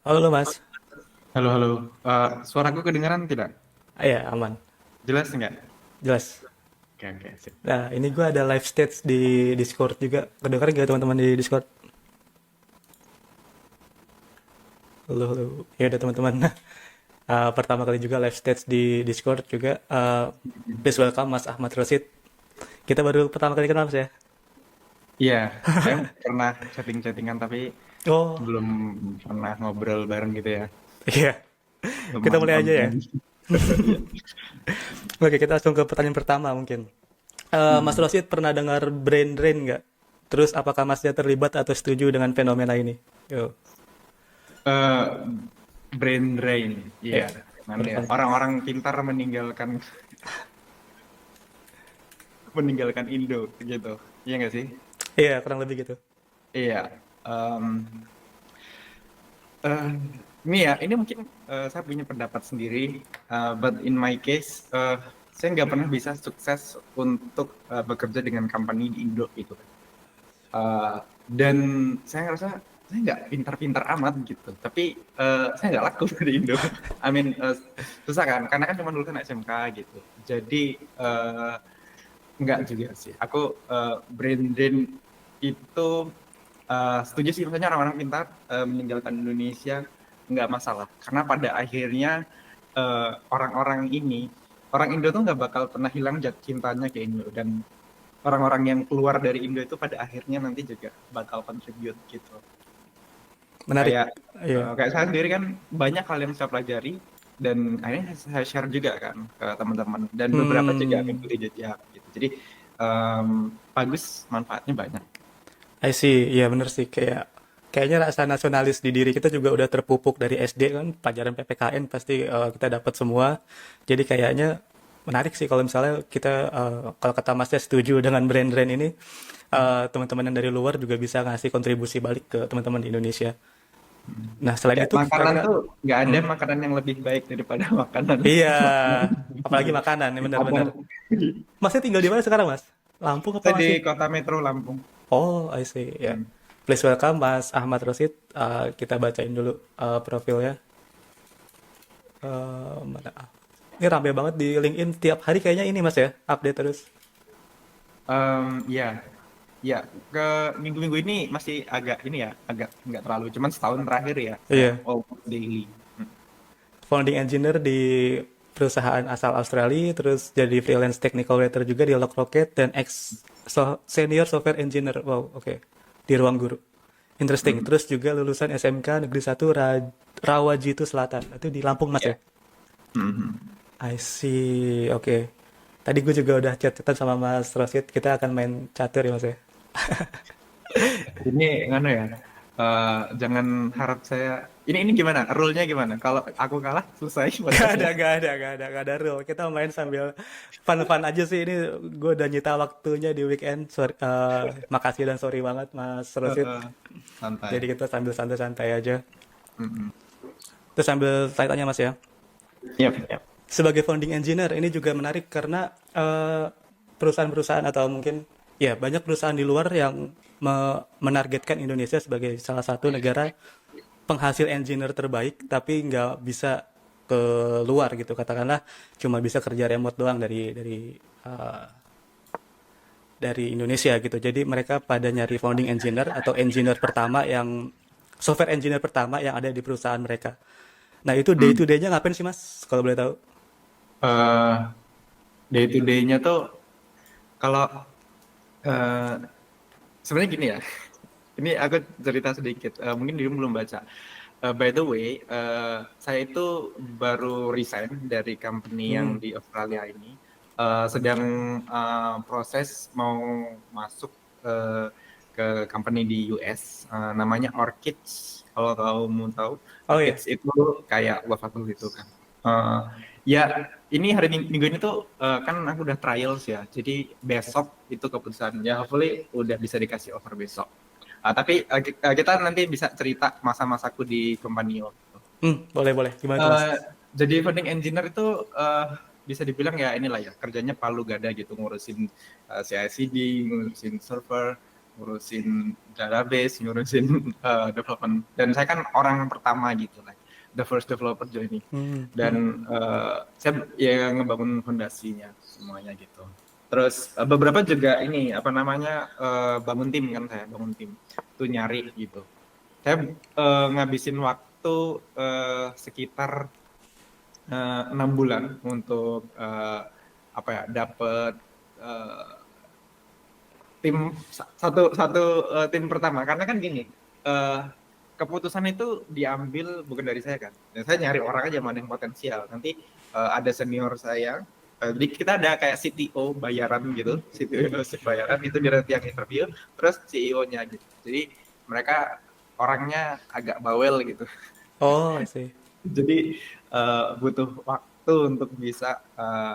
Halo Mas. Halo, halo. Suaraku kedengaran tidak? Ah, ya, aman. Jelas nggak? Jelas. Oke, oke, sip. Nah, ini gue ada live stage di Discord juga. Kedengeran gak teman-teman di Discord? Halo, halo. Ya udah teman-teman. Pertama kali juga live stage di Discord juga. Please welcome Mas Ahmad Rosid. Kita baru pertama kali kenal Mas ya? Iya, saya pernah chatting-chattingan tapi Oh, belum pernah ngobrol bareng gitu ya. iya. Kita Teman mulai aja ya. online. Iya. Oke, kita langsung ke pertanyaan pertama mungkin. Mas Hmm. Rosid pernah dengar brain drain nggak? Terus apakah Masnya terlibat atau setuju dengan fenomena ini? Yo. Eh, Brain drain. Iya, Ya, mana ya? benar. Orang-orang pintar meninggalkan meninggalkan Indo gitu. Iya nggak sih? Iya, kurang lebih gitu. Iya. Em, eh, ini ya, ini mungkin saya punya pendapat sendiri, but in my case, saya nggak pernah bisa sukses untuk bekerja dengan company di Indo gitu. Eh, dan saya ngerasa saya nggak pintar-pintar amat gitu, tapi saya nggak laku di Indo. I mean, susah kan, karena kan cuma lulusan SMK gitu. Jadi nggak juga sih. Aku branding itu setuju sih, misalnya orang-orang pintar meninggalkan Indonesia nggak masalah, karena pada akhirnya orang-orang ini, orang Indo tuh nggak bakal pernah hilang jat cintanya ke Indo, dan orang-orang yang keluar dari Indo itu pada akhirnya nanti juga bakal contribute gitu. Menarik. Kayak Iya. kayak saya sendiri kan banyak hal yang saya pelajari dan akhirnya saya share juga kan ke teman-teman, dan beberapa juga Hmm, mengikuti jejak gitu. Jadi em, bagus, manfaatnya banyak. I see. Iya bener sih. Kayaknya rasa nasionalis di diri kita juga udah terpupuk dari SD kan, pelajaran PPKN pasti kita dapat semua. Jadi kayaknya menarik sih kalau misalnya kita kalau kata Masnya setuju dengan brand-brand ini, teman-teman yang dari luar juga bisa ngasih kontribusi balik ke teman-teman di Indonesia. Nah, selain Ya, itu makanan kira-kira tuh nggak ada hmm, makanan yang lebih baik daripada makanan iya, makanan apalagi makanan, ya Padang. benar-benar. Masnya tinggal di mana sekarang, Mas? Lampung apa Saya di masih? kota Metro Lampung. Oh, I see. Ya. Hmm. Please welcome Mas Ahmad Rosid. Kita bacain dulu profilnya. Mana? Ini rame banget di LinkedIn tiap hari kayaknya ini Mas ya, update terus. Ya, ya, ke minggu-minggu ini masih agak ini ya, agak nggak terlalu, cuman setahun terakhir ya saya Iya. almost daily. Hmm. Founding engineer di perusahaan asal Australia, terus jadi freelance technical writer juga di Lockrocket dan senior software engineer. Wow, oke. Di Ruang Guru. Interesting. Hmm. Terus juga lulusan SMK Negeri 1 Rawajitu Selatan. Itu di Lampung Mas ya? Ya. Hmm. I see. Oke. Tadi gue juga udah chat-chatan sama Mas Rosid. Kita akan main catur ya Mas ya. Ini ngono ya. Jangan harap saya. Ini gimana? Rule-nya gimana? Kalau aku kalah selesai Gak ada, podcastnya. gak ada, gak ada, gak ada rule. Kita main sambil fun-fun aja sih. Ini gue udah nyita waktunya di weekend. Sorry, makasih dan sorry banget Mas Rosid. Jadi Santai. kita sambil santai-santai aja. Mm-mm. Terus sambil tanya-tanya Mas ya. Yap, yap. Sebagai founding engineer ini juga menarik karena perusahaan-perusahaan atau mungkin ya banyak perusahaan di luar yang menargetkan Indonesia sebagai salah satu negara penghasil engineer terbaik tapi nggak bisa ke luar gitu katakanlah cuma bisa kerja remote doang uh, dari Indonesia gitu jadi mereka pada nyari founding engineer atau engineer pertama yang software engineer pertama yang ada di perusahaan mereka. Nah itu day Hmm. to day-nya ngapain sih mas kalau boleh tahu? Eh, Day to day-nya tuh kalau eh, sebenarnya gini ya. Ini aku cerita sedikit. Mungkin dulu belum baca. By the way, saya itu baru resign dari company yang Hmm, di Australia ini. Sedang proses mau masuk eh, ke company di US. Namanya Orchids. Kalau kamu tahu, oh ya. Orchids itu kayak Lovable gitu kan. Eh, ya, ini hari minggu ini tuh kan aku udah trials ya. Jadi besok itu keputusan. Ya, hopefully udah bisa dikasih offer besok. Tapi kita nanti bisa cerita masa-masaku di Companion. Boleh boleh. Gimana tuh mas? Eh, jadi founding engineer itu eh, bisa dibilang ya inilah ya, kerjanya palu gada gitu, ngurusin CI/CD, ngurusin server. ngurusin database, ngurusin development. Dan saya kan orang pertama gitu, like the first developer joining. Hmm. Dan saya ya ngebangun fondasinya semuanya gitu. Terus beberapa juga ini apa namanya bangun tim kan, saya bangun tim tuh nyari gitu. Saya ngabisin waktu sekitar 6 bulan untuk apa ya, dapet tim satu satu tim pertama, karena kan gini, eh, keputusan itu diambil bukan dari saya kan. Dan saya nyari orang aja mana yang potensial. Nanti ada senior saya, jadi kita ada kayak CTO bayaran gitu, CTO bayaran itu dia nanti yang interview, terus CEO-nya gitu. Jadi mereka orangnya agak bawel gitu. Oh, I see. Jadi butuh waktu untuk bisa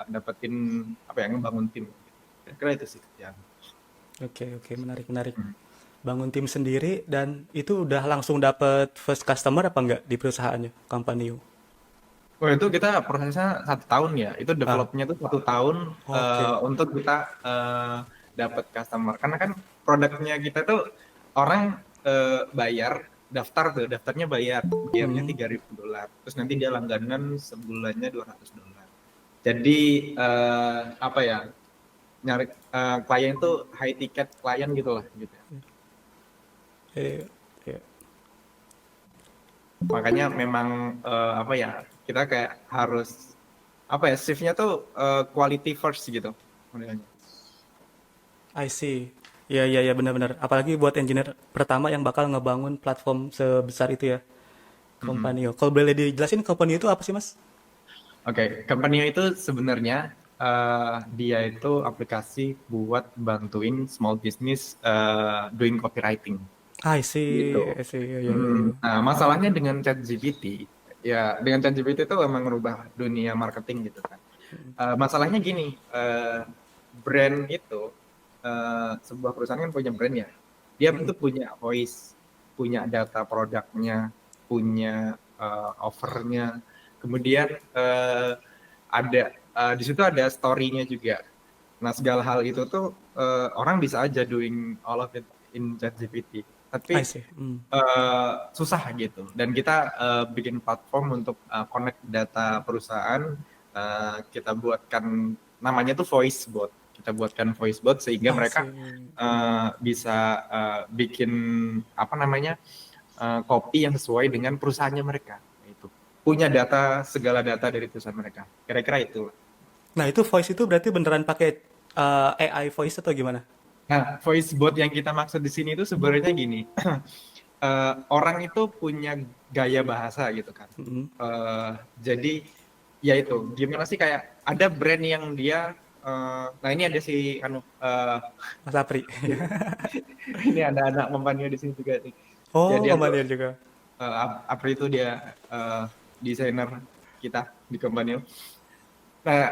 dapetin apa ya, ngebangun tim. Kira itu sih kerjaan. Oke, oke, menarik, menarik. Bangun tim sendiri dan itu udah langsung dapet first customer apa enggak di perusahaannya, company you? Oh itu kita prosesnya 1 tahun ya, itu Ah, developnya tuh 1 tahun oke. untuk kita dapat customer. Karena kan produknya kita tuh orang bayar, daftar tuh, daftarnya bayarnya Hmm, $3.000. Terus nanti dia langganan sebulannya $200. Jadi apa ya, nyari klien itu high ticket klien gitu lah gitu. eh, ya. Makanya memang apa ya, kita kayak harus apa ya, shiftnya tuh quality first gitu modelnya. I see. Ya, ya, ya, benar-benar. Apalagi buat engineer pertama yang bakal ngebangun platform sebesar itu ya, Mm-mm. Companio. Kalau boleh dijelasin Companio itu apa sih, Mas? Oke, Company itu sebenarnya dia itu aplikasi buat bantuin small business doing copywriting I see, gitu. I see. Ya, ya, ya, ya. Nah, masalahnya dengan ChatGPT, ya dengan ChatGPT itu emang merubah dunia marketing gitu kan. Masalahnya gini, brand itu sebuah perusahaan kan punya brand ya. Dia Mm-mm. itu punya voice, punya data produknya, punya offernya, kemudian ada di situ ada story-nya juga. Nah, segala hal itu tuh orang bisa aja doing all of it in ChatGPT. I Tapi see. Hmm. susah gitu. Dan kita bikin platform untuk connect data perusahaan. Kita buatkan namanya tuh voice bot. Kita buatkan voice bot sehingga I mereka see. bisa bikin apa namanya copy yang sesuai dengan perusahaannya mereka. Itu punya data, segala data dari perusahaan mereka. Kira-kira itu. Nah, itu voice itu berarti beneran pakai AI voice atau gimana? Nah, voice bot yang kita maksud di sini itu sebenarnya gini. Orang itu punya gaya bahasa gitu kan. Mm-mm. Jadi ya itu gimana sih, kayak ada brand yang dia nah ini ada si anu Mas Apri. ini ada anak mempannya di sini juga nih. Ya Oh, dia tuh Komanian juga. Apri itu dia desainer kita di company. Nah,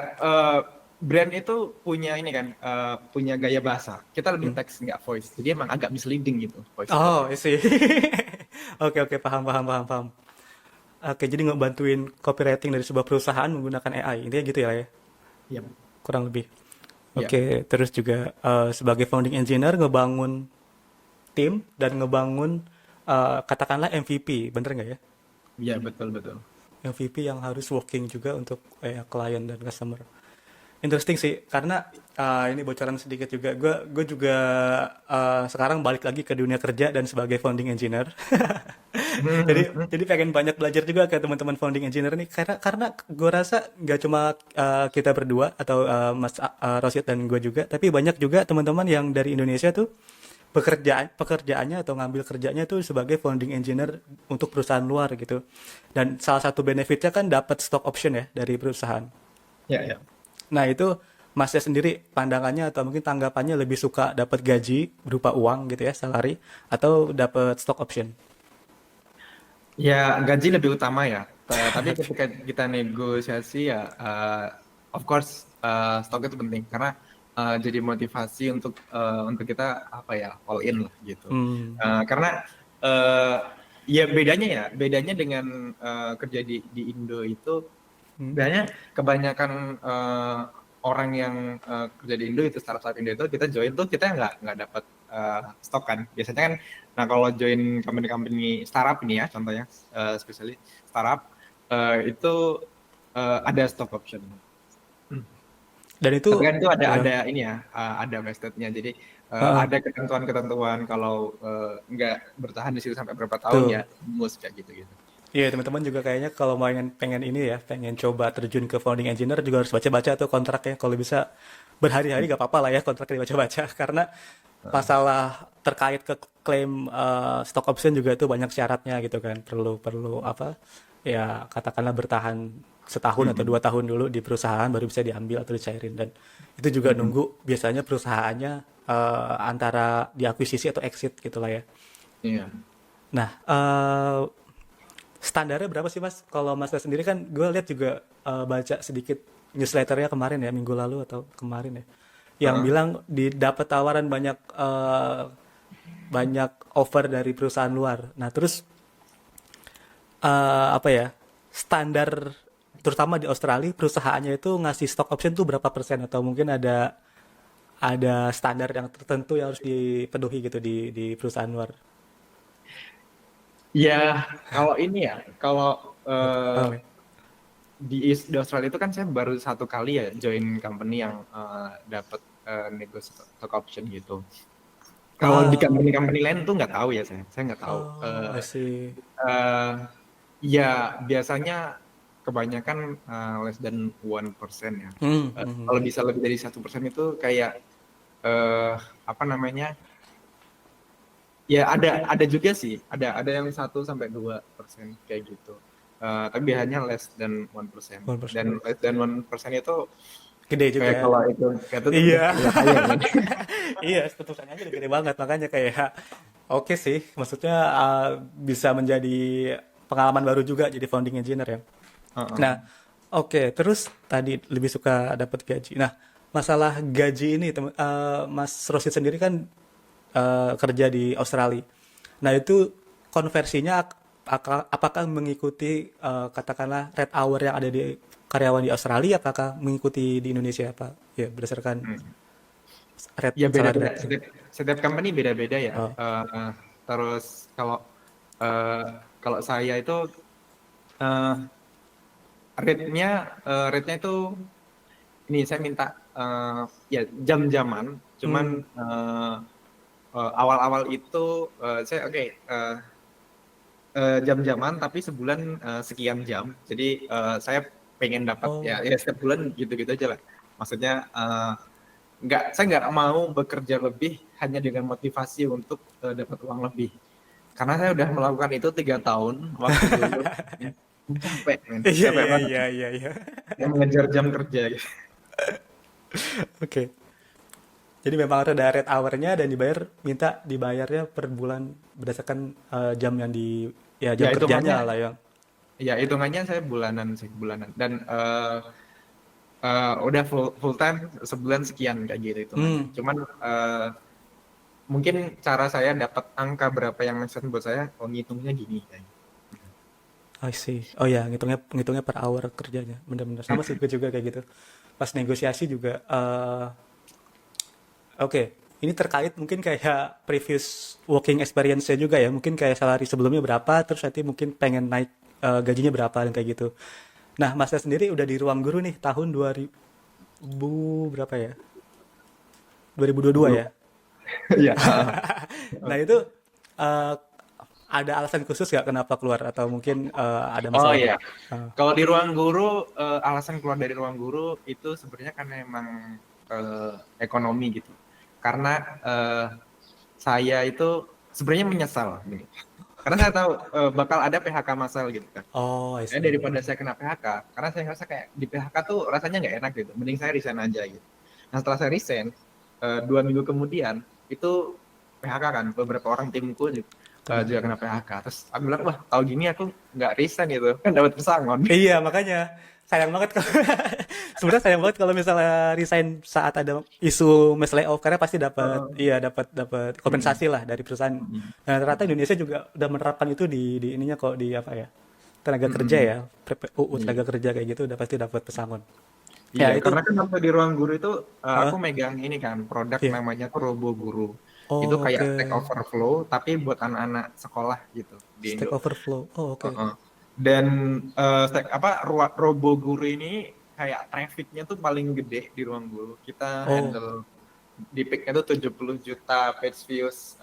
brand itu punya ini kan, punya gaya bahasa. Kita lebih Hmm. teks nggak voice. Jadi emang agak misleading gitu voice bot Oh, I itu. see. Oke, oke, paham, paham, paham, paham. Oke, jadi ngebantuin copywriting dari sebuah perusahaan menggunakan AI. Intinya gitu ya, Iya, kurang lebih. iya, Oke, terus juga sebagai founding engineer ngebangun tim dan ngebangun katakanlah MVP, bener nggak ya? iya betul betul. MVP yang harus working juga untuk klien dan customer. Interesting sih, karena ini bocoran sedikit juga. Gue juga sekarang balik lagi ke dunia kerja dan sebagai founding engineer. Jadi pengen banyak belajar juga ke teman-teman founding engineer nih, karena gue rasa nggak cuma kita berdua atau Mas Rosid dan gue juga, tapi banyak juga teman-teman yang dari Indonesia tuh pekerjaannya atau ngambil kerjanya tuh sebagai founding engineer untuk perusahaan luar gitu. Dan salah satu benefitnya kan dapat stock option ya dari perusahaan. Ya, ya. Nah, itu Masnya sendiri pandangannya atau mungkin tanggapannya lebih suka dapat gaji berupa uang gitu ya, salary, atau dapat stock option? Ya, gaji lebih utama ya. Tapi ketika kita negosiasi ya, of course stok itu penting karena jadi motivasi untuk kita apa ya, all in lah gitu. Hmm. Karena uh, ya bedanya dengan kerja di Indo itu, Hmm. sebenarnya kebanyakan orang yang kerja di Indo itu, startup Indo itu kita join tuh kita nggak dapat stok kan. Biasanya kan, nah kalau join company-company startup ini ya, contohnya especially startup, itu ada stock option. Dan itu Tapi kan itu ya, ada ini ya, ada vested-nya. Jadi heeh, ada ketentuan-ketentuan kalau nggak bertahan di situ sampai berapa tahun ya, betul. mus kayak gitu-gitu. Iya, teman-teman juga kayaknya kalau pengen ini ya, pengen coba terjun ke founding engineer juga harus baca-baca tuh kontraknya. Kalau bisa berhari-hari gak apa-apa lah ya kontraknya dibaca-baca karena masalah terkait ke klaim stock option juga itu banyak syaratnya gitu kan. Perlu perlu apa? Ya katakanlah bertahan setahun atau Mm-mm. 2 tahun dulu di perusahaan baru bisa diambil atau dicairin dan itu juga Mm-mm. nunggu biasanya perusahaannya antara diakuisisi atau exit gitulah ya. Iya. Nah, standarnya berapa sih Mas? Kalau Mas sendiri kan gue lihat juga baca sedikit newsletternya kemarin ya, minggu lalu atau kemarin ya, yang Heeh. bilang dapat tawaran banyak banyak offer dari perusahaan luar. Nah terus apa ya, standar terutama di Australia perusahaannya itu ngasih stock option tuh berapa persen atau mungkin ada standar yang tertentu yang harus dipenuhi gitu di perusahaan luar. Ya, kalau ini ya, kalau Nggak paham ya? di Australia itu kan saya baru satu kali ya join company yang dapat nego stock option gitu. Kalau di Ah, company-company lain tuh nggak tahu ya saya nggak tahu. oh, I see. Eh, ya biasanya kebanyakan less than 1% ya. Hmm, hmm, hmm. Kalau bisa lebih dari 1% itu kayak eh apa namanya? Ya ada juga sih, ada yang 1 sampai 2% kayak gitu. Tapi biasanya less than 1%. 1%. Dan less than 1% itu Gede juga. kayak kalau itu tuh udah Iya. kaya kaya kan. Iya, keputusannya aja udah gede banget. Makanya kayak oke sih. Maksudnya bisa menjadi pengalaman baru juga jadi founding engineer ya. Heeh. Nah, oke. Terus tadi lebih suka dapat gaji. Nah, masalah gaji ini, Mas Rosid sendiri kan kerja di Australia. Nah, itu konversinya apakah mengikuti katakanlah rate hour yang ada di karyawan di Australia, apakah mengikuti di Indonesia apa? Ya, berdasarkan Hmm. rate Ya salary beda-beda, rate. setiap company beda-beda ya. Oh. Terus kalau eh, kalau saya itu eh, rate-nya itu ini saya minta ya jam-jaman, cuman Hmm. awal-awal itu saya oke, jam-jaman tapi sebulan sekian jam. Jadi saya pengen dapat ya Oh. ya setiap bulan gitu-gitu aja lah. Maksudnya saya nggak mau bekerja lebih hanya dengan motivasi untuk dapat uang lebih. Karena saya udah melakukan itu 3 tahun waktu dulu. Ya, capek, men. Iya, Capek iya, banget. iya, iya, iya. Yang mengejar jam kerja. Gitu. Oke. Jadi memang ada rate hour-nya dan dibayarnya per bulan berdasarkan jam yang ya Ya jam kerjanya hitungannya, lah yang. ya hitungannya saya bulanan sih, bulanan. Dan udah full time sebulan sekian kayak gitu hitungannya. Hmm. Cuman mungkin cara saya dapat angka berapa yang make sense buat saya, oh ngitungnya gini. Kayak gitu. I see. Oh ya, ngitungnya per hour kerjanya. Bener-bener sama sih gue juga kayak gitu. Pas negosiasi juga oke. Ini terkait mungkin kayak previous working experience-nya juga ya. Mungkin kayak salary sebelumnya berapa, terus nanti mungkin pengen naik gajinya berapa dan kayak gitu. Nah, Masnya sendiri udah di ruang guru nih tahun 2000 berapa ya? 2022 Belum. ya. Ya. Nah, itu eh, ada alasan khusus nggak kenapa keluar atau mungkin ada Oh masalah? iya, Eh, kalau di ruang guru alasan keluar dari ruang guru itu sebenarnya karena emang ekonomi gitu. Karena saya itu sebenarnya menyesal nih. Karena saya tahu bakal ada PHK massal gitu kan. oh, I see. Daripada saya kena PHK, karena saya ngerasa kayak di PHK tuh rasanya nggak enak gitu. Mending saya resign aja gitu. Nah setelah saya resign, 2 minggu kemudian itu PHK kan beberapa orang timku Kena. juga kena PHK. Terus aku bilang wah tahu gini aku nggak resign gitu kan dapat pesangon. Iya, makanya sayang banget kalau sebenarnya sayang banget kalau misalnya resign saat ada isu mass layoff karena pasti dapat Heeh. iya dapat Mm-mm. kompensasi lah dari perusahaan. Mm-mm. Nah, ternyata Indonesia juga udah menerapkan itu di ininya kok di apa ya? Tenaga kerja Mm-mm. ya, UU Iya. tenaga kerja kayak gitu udah pasti dapat pesangon. Iya, Ya, itu karena kan waktu di ruang guru itu aku heeh, megang ini kan produk iya. namanya tuh Robo Guru. Itu Oh, kayak oke. Stack Overflow tapi buat anak-anak sekolah gitu di Stack Indo. Overflow. Oh, oke. Heeh. Dan Robo Guru ini kayak trafficnya tuh paling gede di ruang guru. Kita Oh, handle di peaknya tuh 70 juta page views,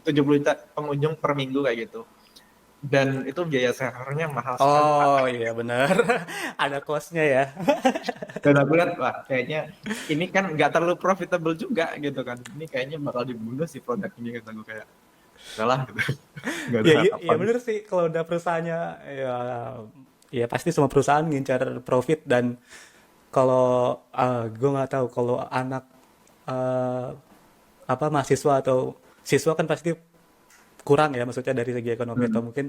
70 juta pengunjung per minggu kayak gitu. Dan itu biaya servernya mahal sekali, Pak. oh iya benar. Ada cost-nya ya. Dan aku lihat, wah kayaknya ini kan nggak terlalu profitable juga gitu kan. Ini kayaknya bakal dibunuh si produk ini, kata gue kayak, udahlah gitu. Nggak ada Ya, iya, iya harapan. bener sih kalau udah perusahaannya ya, ya pasti semua perusahaan ngincar profit dan kalau gue nggak tahu kalau anak eh, apa mahasiswa atau siswa kan pasti kurang ya maksudnya dari segi ekonomi atau Hmm. mungkin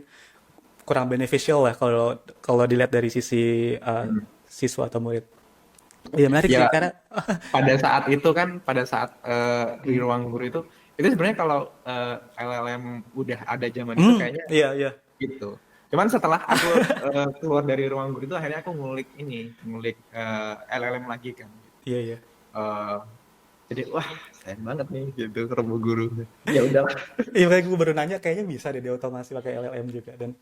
kurang beneficial lah kalau kalau dilihat dari sisi Hmm. siswa atau murid. Iya menarik sih Ya, karena pada saat itu kan, pada saat di ruang guru itu sebenarnya kalau LLM udah ada zaman itu kayaknya iya iya gitu. Cuman setelah aku keluar dari ruang guru itu akhirnya aku ngulik LLM lagi kan. iya iya. Eh, jadi wah sayang banget nih gitu robo guru. Ya udahlah. Iya kayak gue baru nanya kayaknya bisa deh diotomasi pakai LLM juga dan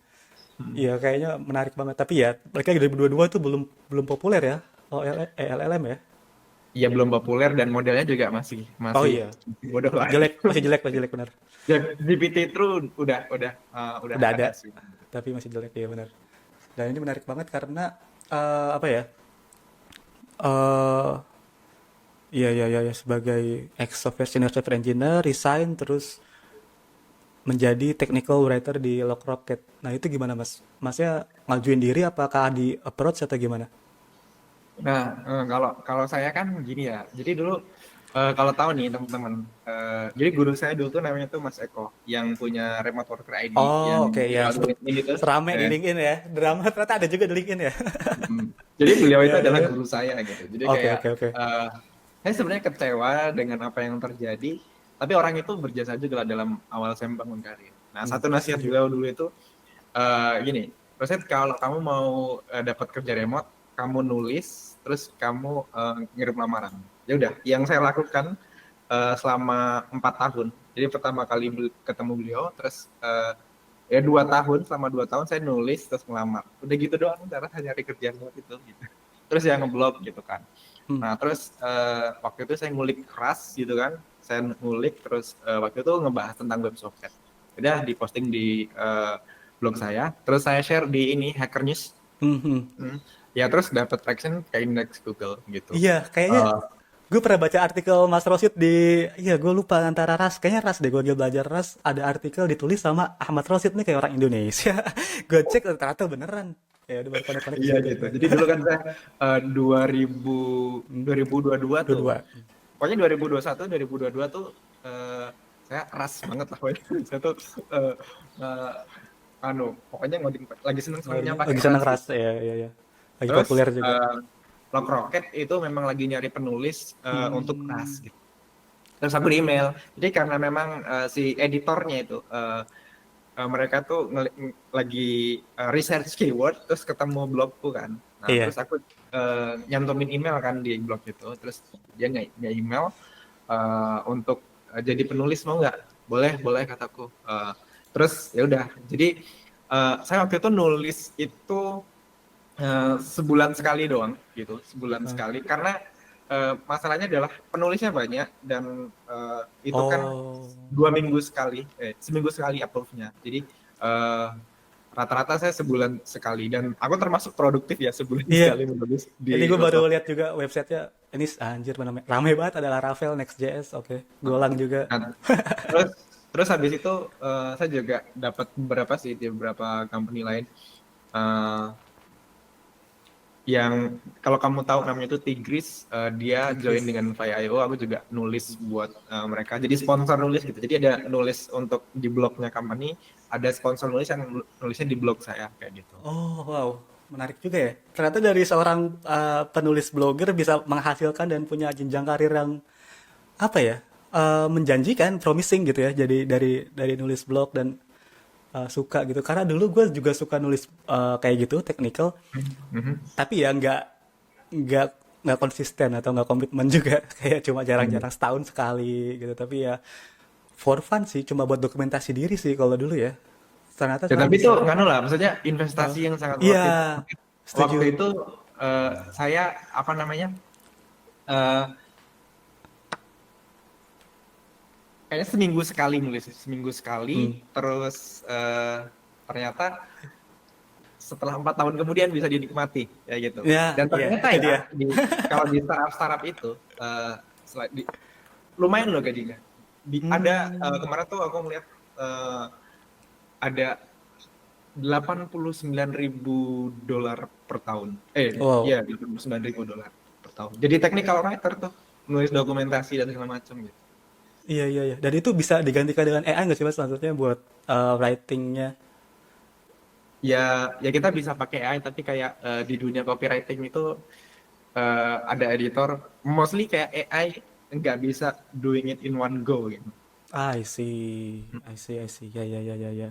iya kayaknya menarik banget tapi ya mereka 2022 tuh belum belum populer ya. Oh LLM ya. Ya belum populer dan modelnya juga masih Oh masih iya. bodoh lah. Jelek, masih jelek benar. Dan GPT itu udah Udah ada, ada sih. tapi masih jelek ya benar. Dan ini menarik banget karena apa ya? eh iya iya iya iya, sebagai ex senior software engineer resign terus menjadi technical writer di Lock Rocket. Nah, itu gimana, Mas? Masnya ngajuin diri apakah di approach atau gimana? Nah, kalau kalau saya kan gini ya. Jadi dulu kalau tahu nih teman-teman, jadi guru saya dulu tuh namanya tuh Mas Eko yang punya Remote Worker ID yang Oh, oke ya. viral di LinkedIn itu. Serame di Eh, LinkedIn ya. Drama ternyata ada juga di LinkedIn ya. mm. Jadi beliau itu Iya, iya, adalah iya. guru saya gitu. Jadi Oke, kayak oke, oke. saya sebenarnya kecewa dengan apa yang terjadi, tapi orang itu berjasa juga lah dalam awal saya membangun karir. Nah, satu nasihat Setuju. beliau dulu itu gini, Roset, kalau kamu mau dapat kerja remote, kamu nulis, terus kamu ngirim lamaran. Ya udah, yang saya lakukan selama 4 tahun. Jadi pertama kali ketemu beliau, terus ya 2 tahun, selama 2 tahun saya nulis terus ngelamar. Udah gitu doang, cara saya nyari kerjaan remote itu. Gitu. Terus yang ngeblog gitu kan. Hmm. Nah terus waktu itu saya ngulik keras gitu kan, saya ngulik terus waktu itu ngebahas tentang web socket. Udah diposting di blog saya, terus saya share di ini Hacker News. Hmm, hmm. Ya terus dapat traction ke indeks Google gitu. Iya, kayaknya Eh, gue pernah baca artikel Mas Rosid di, iya gue lupa antara Ras, kayaknya Ras deh, gue lagi belajar Ras, ada artikel ditulis sama Ahmad Rosid nih kayak orang Indonesia. Gue cek ternyata beneran. Ya udah baru konek-konek di iya situ. gitu. Jadi dulu kan saya 2000 2022 tuh. Dua-dua. Pokoknya 2021 2022 tuh saya keras banget lah pokoknya. Saya tuh eh, eh, pokoknya ngoding lagi seneng-senengnya pakai Lagi seneng keras Ras, gitu. ya, ya, ya. Lagi Terus populer juga. Lock Rocket itu memang lagi nyari penulis untuk Hmm, keras gitu. Terus aku di email. Jadi karena memang si editornya itu mereka tuh lagi research keyword terus ketemu blogku kan. Nah, iya. terus aku nyantumin email kan di blog itu. Terus dia nggak email untuk jadi penulis mau nggak? Boleh, boleh kataku. Terus ya udah. Jadi saya waktu itu nulis itu sebulan sekali doang gitu, sebulan sekali karena masalahnya adalah penulisnya banyak dan itu kan Oh, 2 minggu sekali, seminggu sekali approve-nya. Jadi rata-rata saya sebulan sekali dan aku termasuk produktif ya sebulan iya. sekali menulis Ini di gue baru Lockrock. lihat juga websitenya. Ini anjir mana rame banget ada Laravel, Next.js, oke. Golang juga. Nah, terus terus habis itu saya juga dapat beberapa sih di beberapa company lain eh, yang kalau kamu tahu namanya itu Tigris, dia join Tigris. dengan Fly.io, aku juga nulis buat mereka. Jadi sponsor nulis gitu. Jadi ada nulis untuk di blognya company, ada sponsor nulis yang nulisnya di blog saya kayak gitu. Oh, wow. Menarik juga ya. Ternyata dari seorang penulis blogger bisa menghasilkan dan punya jenjang karir yang apa ya? Menjanjikan, promising gitu ya. Jadi dari nulis blog dan suka gitu. Karena dulu gue juga suka nulis kayak gitu, technical. Mhm. Tapi ya nggak konsisten atau nggak komitmen juga. Kayak cuma jarang-jarang setahun sekali gitu. Tapi ya for fun sih, cuma buat dokumentasi diri sih kalau dulu ya. Ternyata Ya setelah tapi itu bisa. nganu lah, maksudnya Oh, investasi yang sangat iya, worth it. Waktu setuju. itu saya apa namanya eh, kayaknya seminggu sekali nulis, seminggu Hmm. sekali, terus ternyata setelah 4 tahun kemudian bisa dinikmati ya gitu. Ya, Dan iya, ternyata itu ya dia. kalau di startup itu lumayan loh gajinya. Ada Hmm. kemarin tuh aku melihat ada 89.000 dolar per tahun. Wow. Ya 89.000 dolar per tahun. Jadi technical writer tuh, nulis dokumentasi dan segala macam gitu. Iya, iya, iya. Dan itu bisa digantikan dengan AI nggak sih Mas? Maksudnya buat writingnya. Ya kita bisa pakai AI, tapi kayak di dunia copywriting itu ada editor, mostly kayak AI nggak bisa doing it in one go gitu. I see, I see, I see. Ya, ya, ya, ya, ya.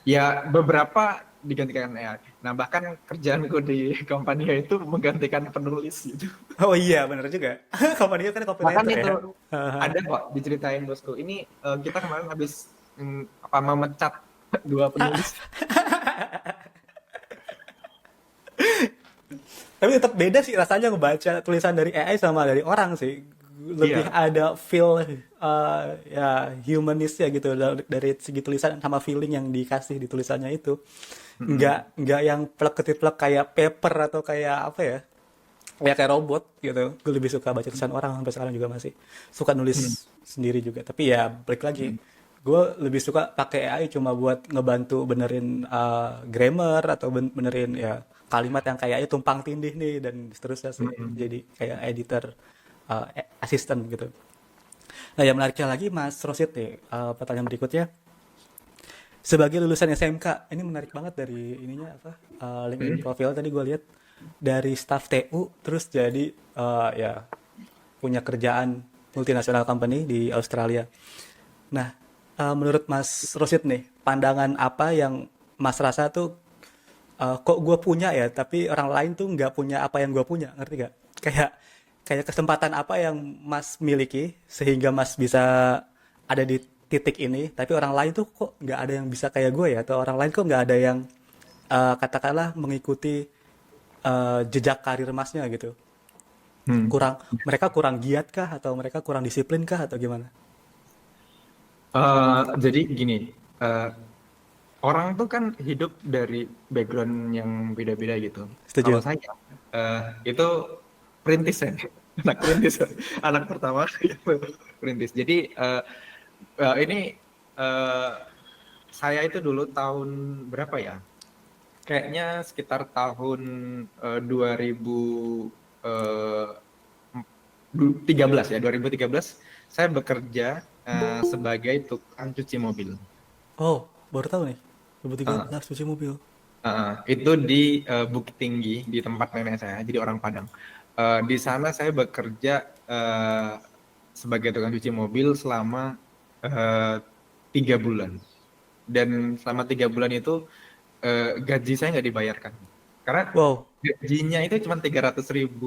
Ya beberapa digantikan AI. Nah bahkan kerjaanku di company itu menggantikan penulis gitu. Oh iya, bener juga. Kamu kan Bahkan copywriter ya. itu ada kok diceritain bosku. Ini kita kemarin habis apa memecat dua penulis. Tapi tetap beda sih rasanya ngebaca tulisan dari AI sama dari orang sih. Lebih Iya. ada feel ya humanis ya gitu dari segi tulisan sama feeling yang dikasih di tulisannya itu. Mm-mm. Nggak yang plek ketiplek kayak paper atau kayak apa ya? Ya kayak robot gitu. Gue lebih suka baca tulisan orang sampai sekarang juga masih suka Hmm. nulis sendiri juga. Tapi ya balik lagi, gue lebih suka pakai AI cuma buat ngebantu benerin grammar atau benerin ya kalimat yang kayaknya tumpang tindih nih dan seterusnya sih. Mm-mm. Jadi kayak editor asisten gitu. Nah yang menariknya lagi Mas Rosid nih, pertanyaan berikutnya. Sebagai lulusan SMK, ini menarik banget dari ininya apa LinkedIn Hmm. profil tadi gue lihat dari staff TU terus jadi ya punya kerjaan multinasional company di Australia. Nah, menurut Mas Rosid nih, pandangan apa yang Mas rasa tuh kok gue punya ya, tapi orang lain tuh nggak punya apa yang gue punya, ngerti gak? Kayak kayak kesempatan apa yang Mas miliki sehingga Mas bisa ada di titik ini, tapi orang lain tuh kok nggak ada yang bisa kayak gue ya, atau orang lain kok nggak ada yang katakanlah mengikuti jejak karir Masnya gitu. Hmm. Mereka kurang giat kah atau mereka kurang disiplin kah atau gimana? Jadi gini, eh, orang tuh kan hidup dari background yang beda-beda gitu. Kalau Setuju. saya itu perintis ya, anak perintis, anak pertama itu perintis. Jadi ini eh, saya itu dulu tahun berapa ya? Kayaknya sekitar tahun 2013 ya, 2013 saya bekerja sebagai tukang cuci mobil. Oh, baru tahu nih. Eh, 2013 cuci mobil. itu di Bukit Tinggi di tempat nenek saya, jadi orang Padang. Di sana saya bekerja sebagai tukang cuci mobil selama eh, 3 bulan. Dan selama 3 bulan itu gaji saya nggak dibayarkan. Karena Wow. gajinya itu cuma 300.000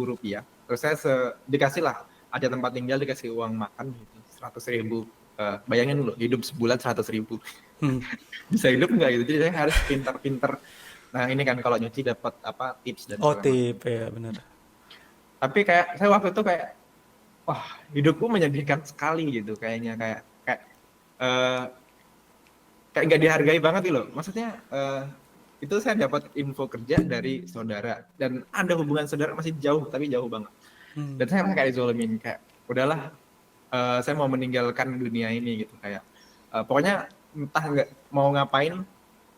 rupiah. Terus saya dikasih lah, ada tempat tinggal, dikasih uang makan gitu, 100.000. Bayangin loh, hidup sebulan 100.000. Hmm. Bisa hidup nggak gitu? Jadi saya harus pintar-pintar. Nah ini kan kalau nyuci dapat apa tips dan Oh, segala macam. tip ya bener. Tapi kayak saya waktu itu kayak wah hidupku menyedihkan sekali gitu kayaknya kayak kayak eh, kayak nggak dihargai banget gitu loh. Maksudnya itu saya dapat info kerja dari saudara dan ada hubungan saudara masih jauh tapi jauh banget. Hmm. Dan saya merasa kayak dizolimin kayak udahlah saya mau meninggalkan dunia ini gitu kayak pokoknya entah nggak mau ngapain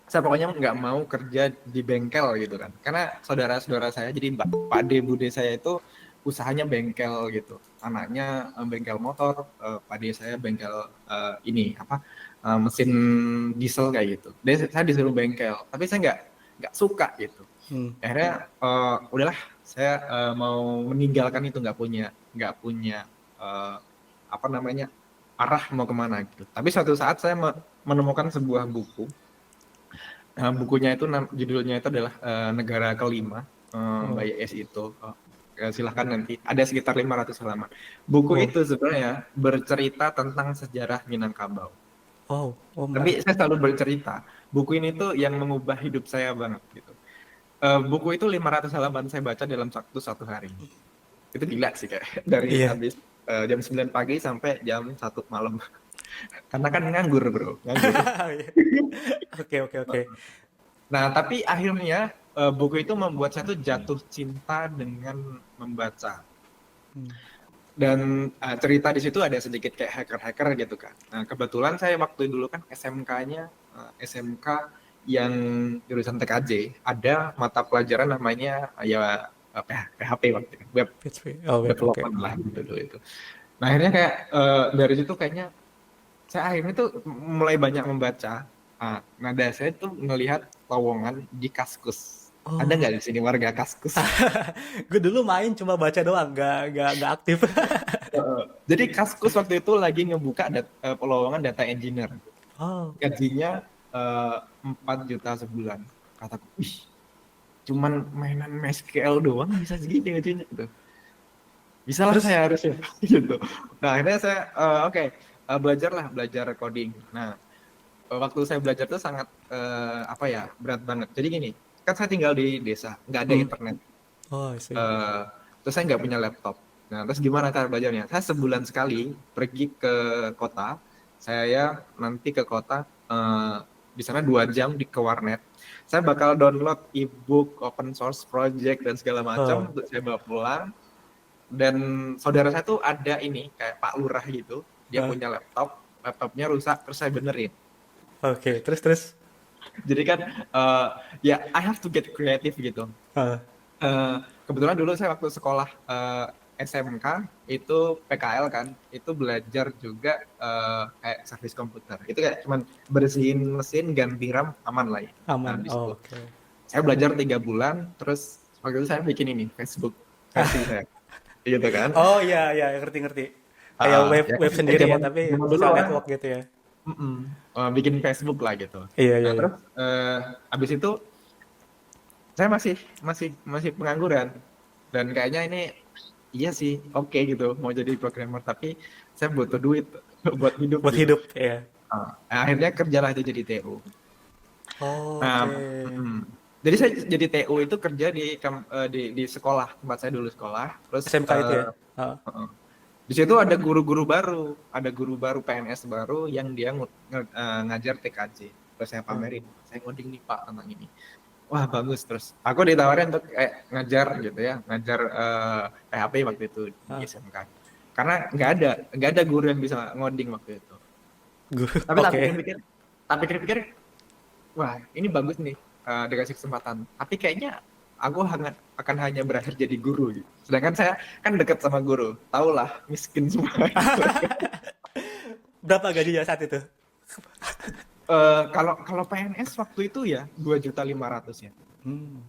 saya pokoknya nggak mau kerja di bengkel gitu kan karena saudara-saudara saya jadi Pak De Bude saya itu usahanya bengkel gitu anaknya bengkel motor Pak De saya bengkel ini apa mesin diesel kayak gitu dan saya disuruh bengkel tapi saya nggak suka gitu Hmm. akhirnya udahlah saya mau meninggalkan itu nggak punya eh, apa namanya arah mau kemana gitu tapi suatu saat saya menemukan sebuah buku. Bukunya itu judulnya itu adalah Negara Kelima by Oh. S itu. silahkan nanti. Ada sekitar 500 halaman. Buku Wow. itu sebenarnya bercerita tentang sejarah Minangkabau. Oh, oh menarik. Tapi saya selalu bercerita, buku ini tuh yang mengubah hidup saya banget gitu. Buku itu 500 halaman saya baca dalam waktu 1 hari. Itu gila sih kayak dari Iya. habis jam 9 pagi sampai jam 1 malam. Karena kan nganggur bro, nganggur. Oke, oke, oke. Nah tapi akhirnya buku itu membuat saya tuh jatuh cinta dengan membaca. Hmm. Dan cerita di situ ada sedikit kayak hacker-hacker gitu kan. Nah kebetulan saya waktu dulu kan SMK-nya SMK yang jurusan TKJ, ada mata pelajaran namanya ya PHP waktu itu, web PHP. Oh, web, oke. development lah gitu dulu itu. Nah akhirnya kayak dari situ kayaknya saya akhirnya tuh mulai banyak membaca. Nah dari saya tuh ngelihat lowongan di Kaskus. Ada Oh, nggak di sini warga Kaskus? gue dulu main cuma baca doang, nggak aktif. Jadi Kaskus waktu itu lagi ngebuka lowongan data engineer. Oh, Gajinya 4 juta sebulan. Kataku, ih, cuman mainan MySQL doang bisa segini gajinya gitu. Bisa lah terus, saya harusnya gitu. Nah akhirnya saya belajar coding. Nah waktu saya belajar tuh sangat apa ya berat banget. Jadi gini, kan saya tinggal di desa, nggak ada hmm. internet. Oh, I see. Eh, Terus saya nggak punya laptop. Nah, terus gimana cara belajarnya? Saya sebulan sekali pergi ke kota. Saya nanti ke kota di sana 2 jam ke warnet. Saya bakal download ebook, open source project dan segala macam Oh, untuk saya bawa pulang. Dan saudara saya tuh ada ini kayak Pak Lurah gitu. Dia ah, punya laptopnya rusak, terus saya benerin. oke. Terus. Jadi kan ya I have to get creative gitu. Ah, Eh, Kebetulan dulu saya waktu sekolah SMK itu PKL kan, itu belajar juga kayak servis komputer. Itu kayak cuman bersihin mesin, ganti RAM, aman lah ya. Nah, aman. di Oh, situ. oke. Saya belajar 3 bulan, terus waktu itu saya bikin ini Facebook versi saya, gitu kan. Oh, iya, iya, ngerti-ngerti. Kayak web Ya kan web sendiri ya, zaman tapi zaman dulu social lah, network gitu ya. bikin Facebook lah gitu. Iya, iya, Nah iya. terus abis itu saya masih pengangguran dan kayaknya ini iya sih oke gitu mau jadi programmer tapi saya butuh duit buat hidup Buat gitu. hidup, ya. Akhirnya kerjalah itu jadi TU. Oh, Nah, oke. jadi saya jadi TU itu kerja di sekolah tempat saya dulu sekolah. Terus SMK itu ya. Ah, di situ ada guru baru PNS baru yang dia ngajar TKJ. Terus saya oh. pamerin, saya ngoding nih Pak tentang ini. Wah bagus, terus aku ditawarin untuk ngajar gitu ya, ngajar PHP waktu itu di Ah, SMK karena nggak ada guru yang bisa ngoding waktu itu. guru. Tapi Oke. tak pikir-pikir wah ini bagus nih, dikasih kesempatan, tapi kayaknya aku akan hanya berakhir jadi guru gitu. Sedangkan saya kan dekat sama guru, tau lah miskin semua. Berapa gajinya saat itu? Kalau kalau PNS waktu itu ya 2.500.000 ya Hmm.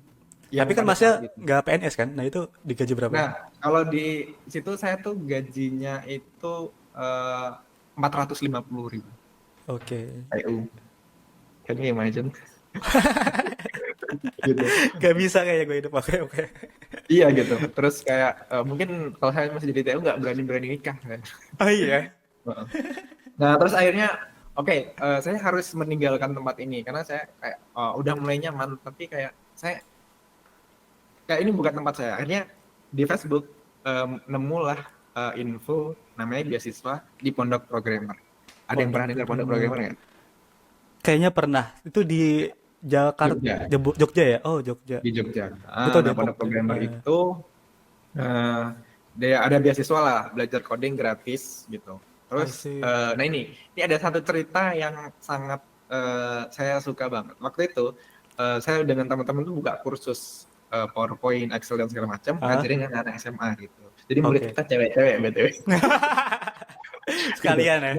yang Tapi kan pada masnya saat itu. nggak PNS kan? Nah itu digaji berapa? Nah, kalau di situ saya tuh gajinya itu 450.000 Oke. EU. Can you imagine? Gitu. Gak bisa kayak gue hidup. Oke, oke. Iya gitu. Terus kayak mungkin kalau saya masih jadi TU nggak berani-berani nikah kan. Oh iya. Heeh. Nah, terus akhirnya oke, saya harus meninggalkan tempat ini karena saya kayak udah mulai nyaman, tapi kayak saya kayak ini bukan tempat saya. Akhirnya di Facebook nemulah info namanya beasiswa di Pondok Programmer. Ada yang Pondok pernah dengar Pondok Programmer Programmer. nggak? Kayaknya pernah. Itu di Jakarta, Jogja, Jogja ya? Oh, Jogja. di Jogja. Gue tau Nah, Depok Pondok deh. Programmer itu eh, dia ada beasiswa lah, belajar coding gratis gitu. I Terus, see. nah ini ada satu cerita yang sangat saya suka banget. Waktu itu saya dengan teman-teman tuh buka kursus PowerPoint, Excel dan segala macam, Ah, ngajarin anak-anak SMA gitu. Jadi murid oke. kita cewek-cewek BTW gitu. Sekalian ya.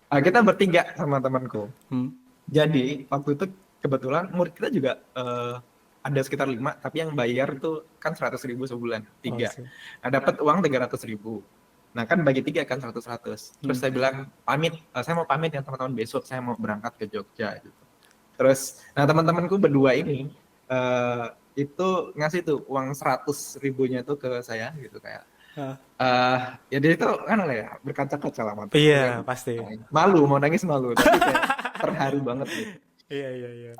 Nah, kita bertiga sama temanku. Hmm. Jadi waktu itu kebetulan murid kita juga ada sekitar 5, tapi yang bayar itu kan 100.000 sebulan, Oh, I 3. see. Nah, dapat uang 300.000. Nah, kan bagi 3 kan 100-100. Terus Hmm. saya bilang, pamit, saya mau pamit ya teman-teman besok saya mau berangkat ke Jogja gitu. Terus, nah teman-temanku berdua ini, eh, itu ngasih tuh uang 100 ribunya tuh ke saya gitu kayak Hah. ya dia itu kan lah ya berkaca-kaca lah mata Iya, terus saya pasti. malu mau nangis malu tapi kayak terharu banget gitu. Iya, iya, iya.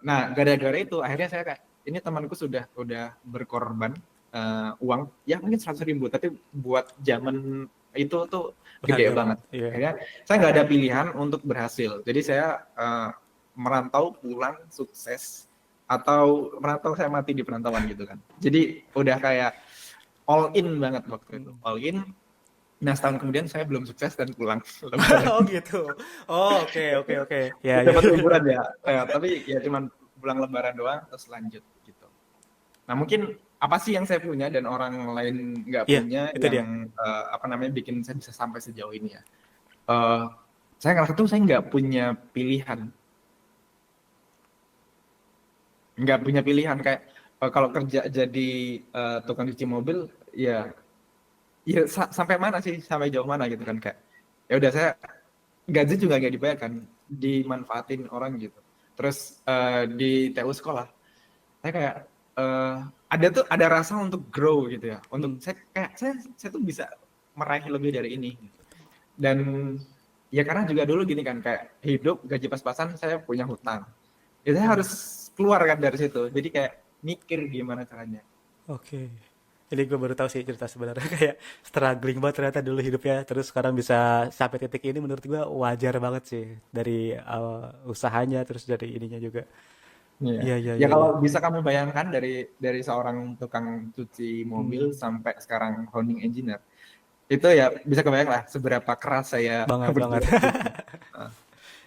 Nah gara-gara itu akhirnya saya kayak ini temanku udah berkorban uang ya mungkin 100 ribu tapi buat zaman itu tuh gede Berharga banget. banget. Iya. Akhirnya saya nggak ada pilihan untuk berhasil. Jadi saya merantau pulang sukses atau merantau saya mati di perantauan gitu kan. Jadi udah kayak all in banget waktu itu. All in. Nah setahun kemudian saya belum sukses dan pulang lebaran. Oh gitu. Oh, oke, oke, oke. Ya, ya. Dapat liburan ya. Tapi ya cuman pulang lebaran doang terus lanjut gitu. Nah mungkin apa sih yang saya punya dan orang lain nggak Iya, punya itu dia. yang apa namanya bikin saya bisa sampai sejauh ini ya. Eh, saya ngerasa tuh saya nggak punya pilihan, kayak kalau kerja jadi tukang cuci mobil ya sampai mana sih, sampai jauh mana gitu kan, kayak ya udah saya gaji juga nggak dibayarkan, dimanfaatin orang gitu. Terus di TU sekolah saya kayak eh, ada rasa untuk grow gitu ya, untuk Hmm. saya tuh bisa meraih lebih dari ini gitu. Dan ya karena juga dulu gini kan, kayak hidup gaji pas-pasan saya punya hutang ya saya harus keluar kan dari situ, jadi kayak mikir gimana caranya. Oke. Jadi gue baru tahu sih cerita sebenarnya kayak struggling banget ternyata dulu hidupnya. Terus sekarang bisa sampai titik ini menurut gue wajar banget sih dari usahanya terus dari ininya juga. Iya. Iya, iya, Ya iya, iya. kalau bisa kamu bayangkan dari seorang tukang cuci mobil Hmm. sampai sekarang founding engineer, itu ya bisa kebayang lah seberapa keras saya Banget, banget. berjuang gitu. Nah,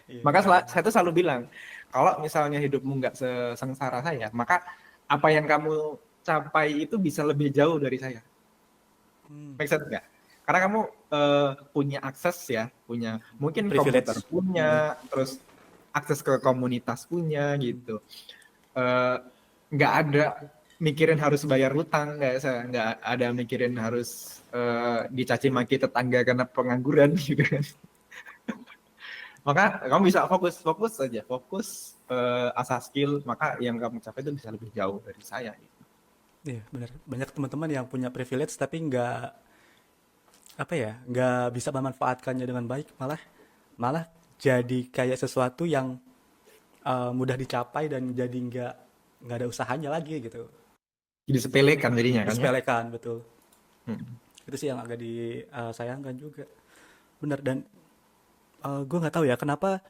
Iya, maka iya, iya. saya tuh selalu bilang, kalau misalnya hidupmu nggak sesengsara saya, maka apa yang kamu capai itu bisa lebih jauh dari saya. Hmm. Make sense nggak? Karena kamu punya akses ya, punya mungkin komputer Privilege. Hmm. punya, terus akses ke komunitas punya gitu. Eh, nggak ada mikirin harus bayar hutang, nggak ada mikirin harus dicaci maki tetangga karena pengangguran gitu kan. Maka kamu bisa fokus saja, asah skill, maka yang kamu capai itu bisa lebih jauh dari saya gitu. Iya, benar. Banyak teman-teman yang punya privilege tapi nggak apa ya, nggak bisa memanfaatkannya dengan baik, malah malah jadi kayak sesuatu yang mudah dicapai dan jadi nggak ada usahanya lagi gitu. Jadi sepelekan jadinya kan ya. Disepelekan, betul. Hmm. Itu sih yang agak disayangkan juga. Bener, dan gue nggak tahu ya kenapa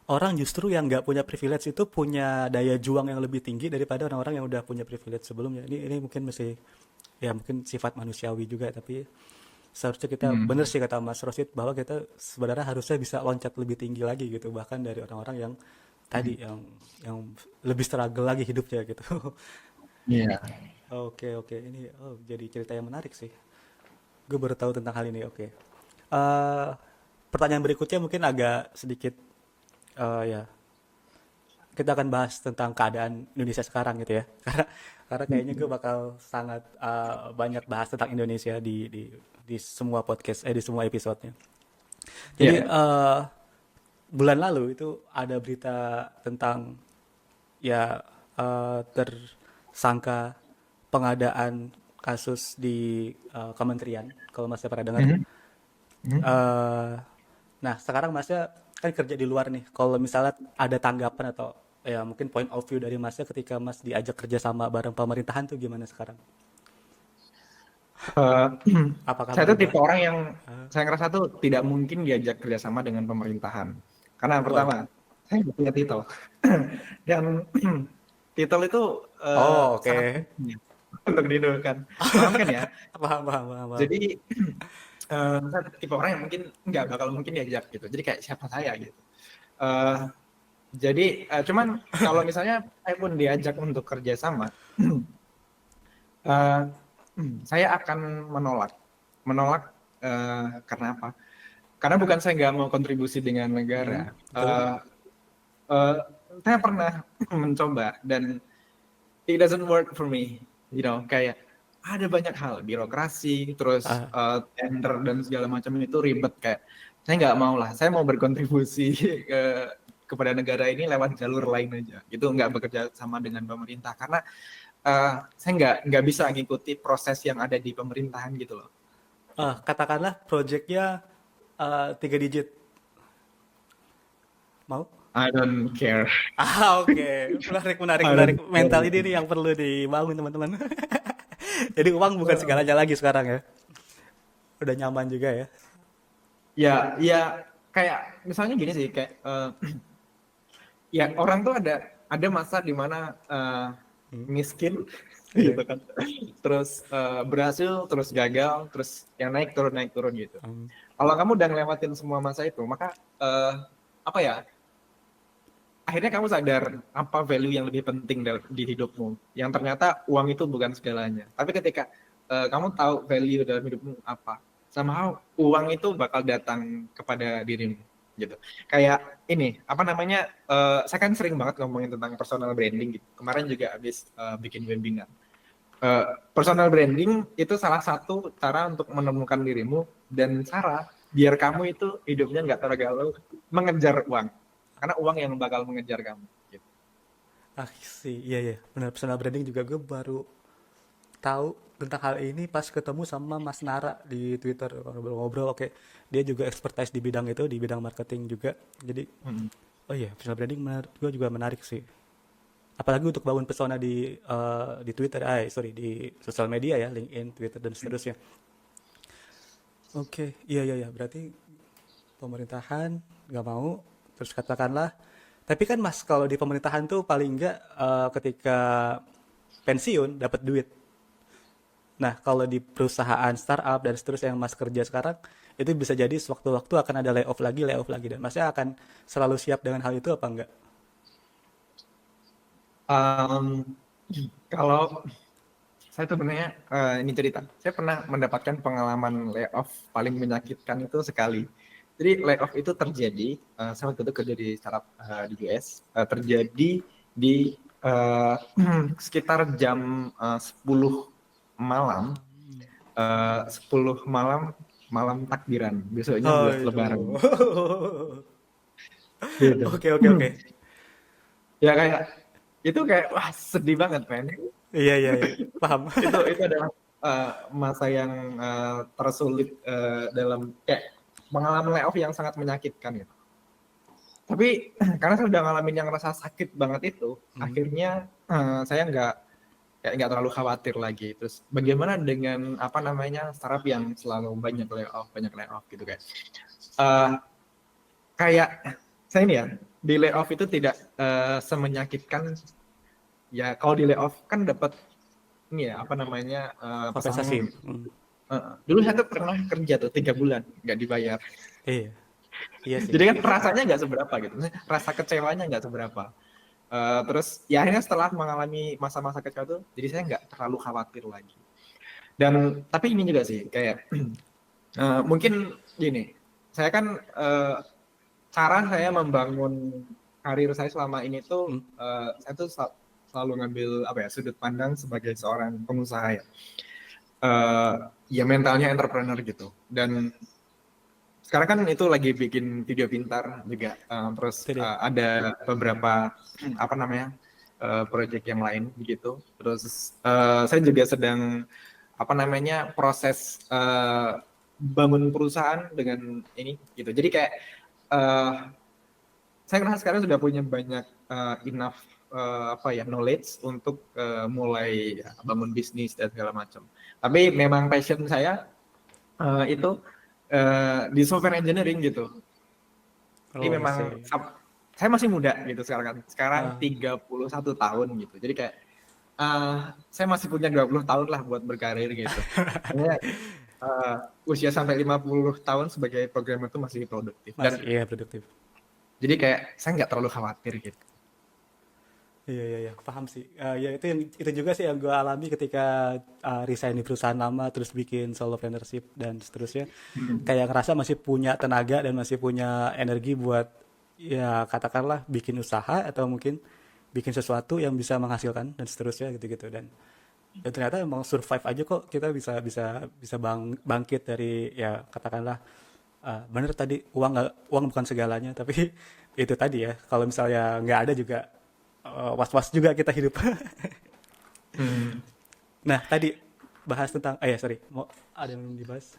orang justru yang nggak punya privilege itu punya daya juang yang lebih tinggi daripada orang-orang yang udah punya privilege sebelumnya. Ini mungkin masih ya mungkin sifat manusiawi juga, tapi seharusnya kita bener Hmm. sih kata Mas Rosid bahwa kita sebenarnya harusnya bisa loncat lebih tinggi lagi gitu, bahkan dari orang-orang yang Hmm. tadi yang lebih struggle lagi hidupnya gitu. Iya. Oke, oke, ini jadi cerita yang menarik sih. Gue baru tahu tentang hal ini. Oke. Eh, Pertanyaan berikutnya mungkin agak sedikit ya, kita akan bahas tentang keadaan Indonesia sekarang gitu ya. Karena kayaknya gue bakal sangat banyak bahas tentang Indonesia di semua podcast di semua episodenya. Jadi Iya. bulan lalu itu ada berita tentang ya tersangka pengadaan kasus di kementerian, kalau masnya pernah dengar. Mhm. Mhm. Eh, nah, sekarang masnya kan kerja di luar nih. Kalau misalnya ada tanggapan atau ya mungkin point of view dari masnya ketika mas diajak kerja sama bareng pemerintahan tuh gimana sekarang? Eh, Apakah saya tuh berubah? tipe orang yang Ah, saya ngerasa tuh tidak mungkin diajak kerjasama dengan pemerintahan. Karena why? pertama, saya nggak punya titel. Dan titel itu Oh, sangat oke. penting ya untuk didudukan. Paham kan ya? Paham, paham, paham, paham. Jadi saya tipe orang yang mungkin nggak bakal mungkin diajak gitu. Jadi kayak siapa saya gitu. Eh, jadi cuman kalau misalnya saya pun diajak untuk kerjasama, eh, saya akan menolak. Menolak karena apa? Karena bukan saya nggak mau kontribusi dengan Hmm, negara. betul. Eh, saya pernah mencoba dan it doesn't work for me. Kayak ada banyak hal, birokrasi, terus Ah, tender dan segala macam itu ribet, kayak saya nggak mau lah. Saya mau berkontribusi kepada negara ini lewat jalur lain aja. Itu nggak bekerja sama dengan pemerintah karena saya nggak bisa ngikuti proses yang ada di pemerintahan gitu loh. Katakanlah projectnya 3 digit, mau? I don't care. Oke. Menarik, menarik, I menarik. don't Mental ini care. nih yang perlu dibangun, teman-teman. Jadi uang bukan Uh, segalanya lagi sekarang ya. Udah nyaman juga ya. ya kayak misalnya gini sih, kayak ya orang tuh ada masa di mana Hmm. miskin Iya. gitu kan, terus berhasil, terus gagal, terus yang naik turun gitu. Hmm. Kalau kamu udah ngelewatin semua masa itu, maka apa ya, akhirnya kamu sadar apa value yang lebih penting di hidupmu, yang ternyata uang itu bukan segalanya. Tapi ketika kamu tahu value dalam hidupmu apa, somehow uang itu bakal datang kepada dirimu gitu. Kayak ini apa namanya, saya kan sering banget ngomongin tentang personal branding gitu. Kemarin juga habis bikin webinar. Eh, Personal branding itu salah satu cara untuk menemukan dirimu dan cara biar kamu itu hidupnya nggak tergalau mengejar uang, karena uang yang bakal mengejar kamu gitu. Sih, iya ya. Benar, personal branding juga gue baru tahu tentang hal ini pas ketemu sama Mas Nara di Twitter, ngobrol-ngobrol. Oke, dia juga expertise di bidang itu, di bidang marketing juga. Jadi, Mm. oh iya, personal branding menurut gue juga menarik sih. Apalagi untuk bangun persona di Twitter, sorry, di sosial media ya, LinkedIn, Twitter dan seterusnya. Oke, iya iya iya. Berarti pemerintahan nggak mau. Terus katakanlah, tapi kan Mas kalau di pemerintahan tuh paling nggak ketika pensiun dapat duit. Nah, kalau di perusahaan startup dan seterusnya yang Mas kerja sekarang, itu bisa jadi sewaktu-waktu akan ada layoff lagi. Dan Masnya akan selalu siap dengan hal itu apa enggak? Um, Kalau saya sebenarnya ini cerita, saya pernah mendapatkan pengalaman layoff paling menyakitkan itu sekali. Jadi layoff itu terjadi, saya waktu itu kerja di startup di US, terjadi di uh, sekitar jam 10 malam, 10 malam, malam takbiran, besoknya buat lebaran. Aduh. Gitu. Oke, oke, oke. Ya kayak itu kayak wah sedih banget men. Iya, iya, iya. Paham. Itu adalah masa yang tersulit dalam kayak pengalaman layoff yang sangat menyakitkan gitu. Tapi karena saya udah ngalamin yang rasa sakit banget itu, Hmm. akhirnya saya nggak terlalu khawatir lagi. Terus bagaimana dengan apa namanya startup yang selalu banyak layoff gitu guys. Eh, Kayak saya ini ya, di layoff itu tidak semenyakitkan, ya kalau di layoff kan dapat ini ya apa namanya, pesangon Kompensasi. gitu. Hmm. Dulu saya tuh pernah kerja tuh 3 bulan nggak dibayar. Iya, iya sih. Jadi kan rasanya nggak seberapa gitu, rasa kecewanya nggak seberapa. Terus ya akhirnya setelah mengalami masa-masa kecewa tuh, jadi saya nggak terlalu khawatir lagi. Dan tapi ini juga sih kayak mungkin gini, saya kan cara saya membangun karir saya selama ini tuh Hmm. saya tuh selalu ngambil apa ya, sudut pandang sebagai seorang pengusaha ya. Eh, Ya mentalnya entrepreneur gitu. Dan sekarang kan itu lagi bikin video pintar juga. Terus Itu dia. ada beberapa apa namanya project yang lain begitu. Terus saya juga sedang apa namanya proses bangun perusahaan dengan ini gitu. Jadi kayak uh, saya ngerasa sekarang sudah punya banyak enough apa ya knowledge untuk mulai ya, bangun bisnis dan segala macam. Tapi memang passion saya itu di software engineering gitu. Jadi Oh, I memang see. saya masih muda gitu sekarang kan. Sekarang Ah, 31 tahun gitu. Jadi kayak saya masih punya 20 tahun lah buat berkarir gitu. Makanya usia sampai 50 tahun sebagai programmer itu masih produktif. Dan masih iya produktif. jadi kayak saya nggak terlalu khawatir gitu. Iya, iya, iya, paham sih. Ya itu juga sih yang gue alami ketika resign di perusahaan lama terus bikin solopreneurship dan seterusnya. Hmm. Kayak ngerasa masih punya tenaga dan masih punya energi buat ya katakanlah bikin usaha atau mungkin bikin sesuatu yang bisa menghasilkan dan seterusnya gitu-gitu dan ternyata emang survive aja kok kita bisa bisa bisa bangkit dari ya katakanlah bener tadi uang bukan segalanya tapi itu tadi ya kalau misalnya nggak ada juga was-was juga kita hidup. Hmm. Nah, tadi bahas tentang, ya sorry, mau ada yang belum dibahas?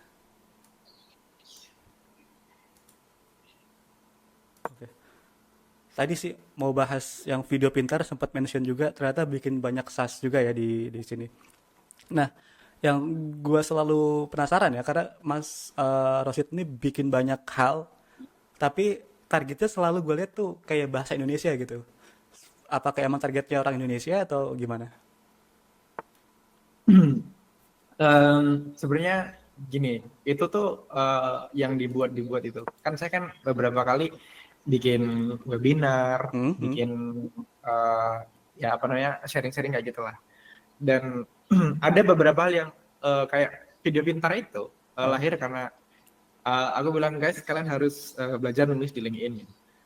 Oke. Tadi sih mau bahas yang video pintar sempat mention juga ternyata bikin banyak SaaS juga ya di sini. Nah, yang gua selalu penasaran ya karena Mas Rosid ini bikin banyak hal tapi targetnya selalu gue lihat tuh kayak bahasa Indonesia gitu. Apakah emang targetnya orang Indonesia atau gimana? Sebenarnya gini, itu tuh yang dibuat itu. Kan saya kan beberapa kali bikin webinar, Hmm, hmm. bikin eh, ya apa namanya sharing-sharing kayak gitulah. Dan ada beberapa hal yang kayak video pintar itu Oh, lahir karena aku bilang guys kalian harus belajar nulis di LinkedIn.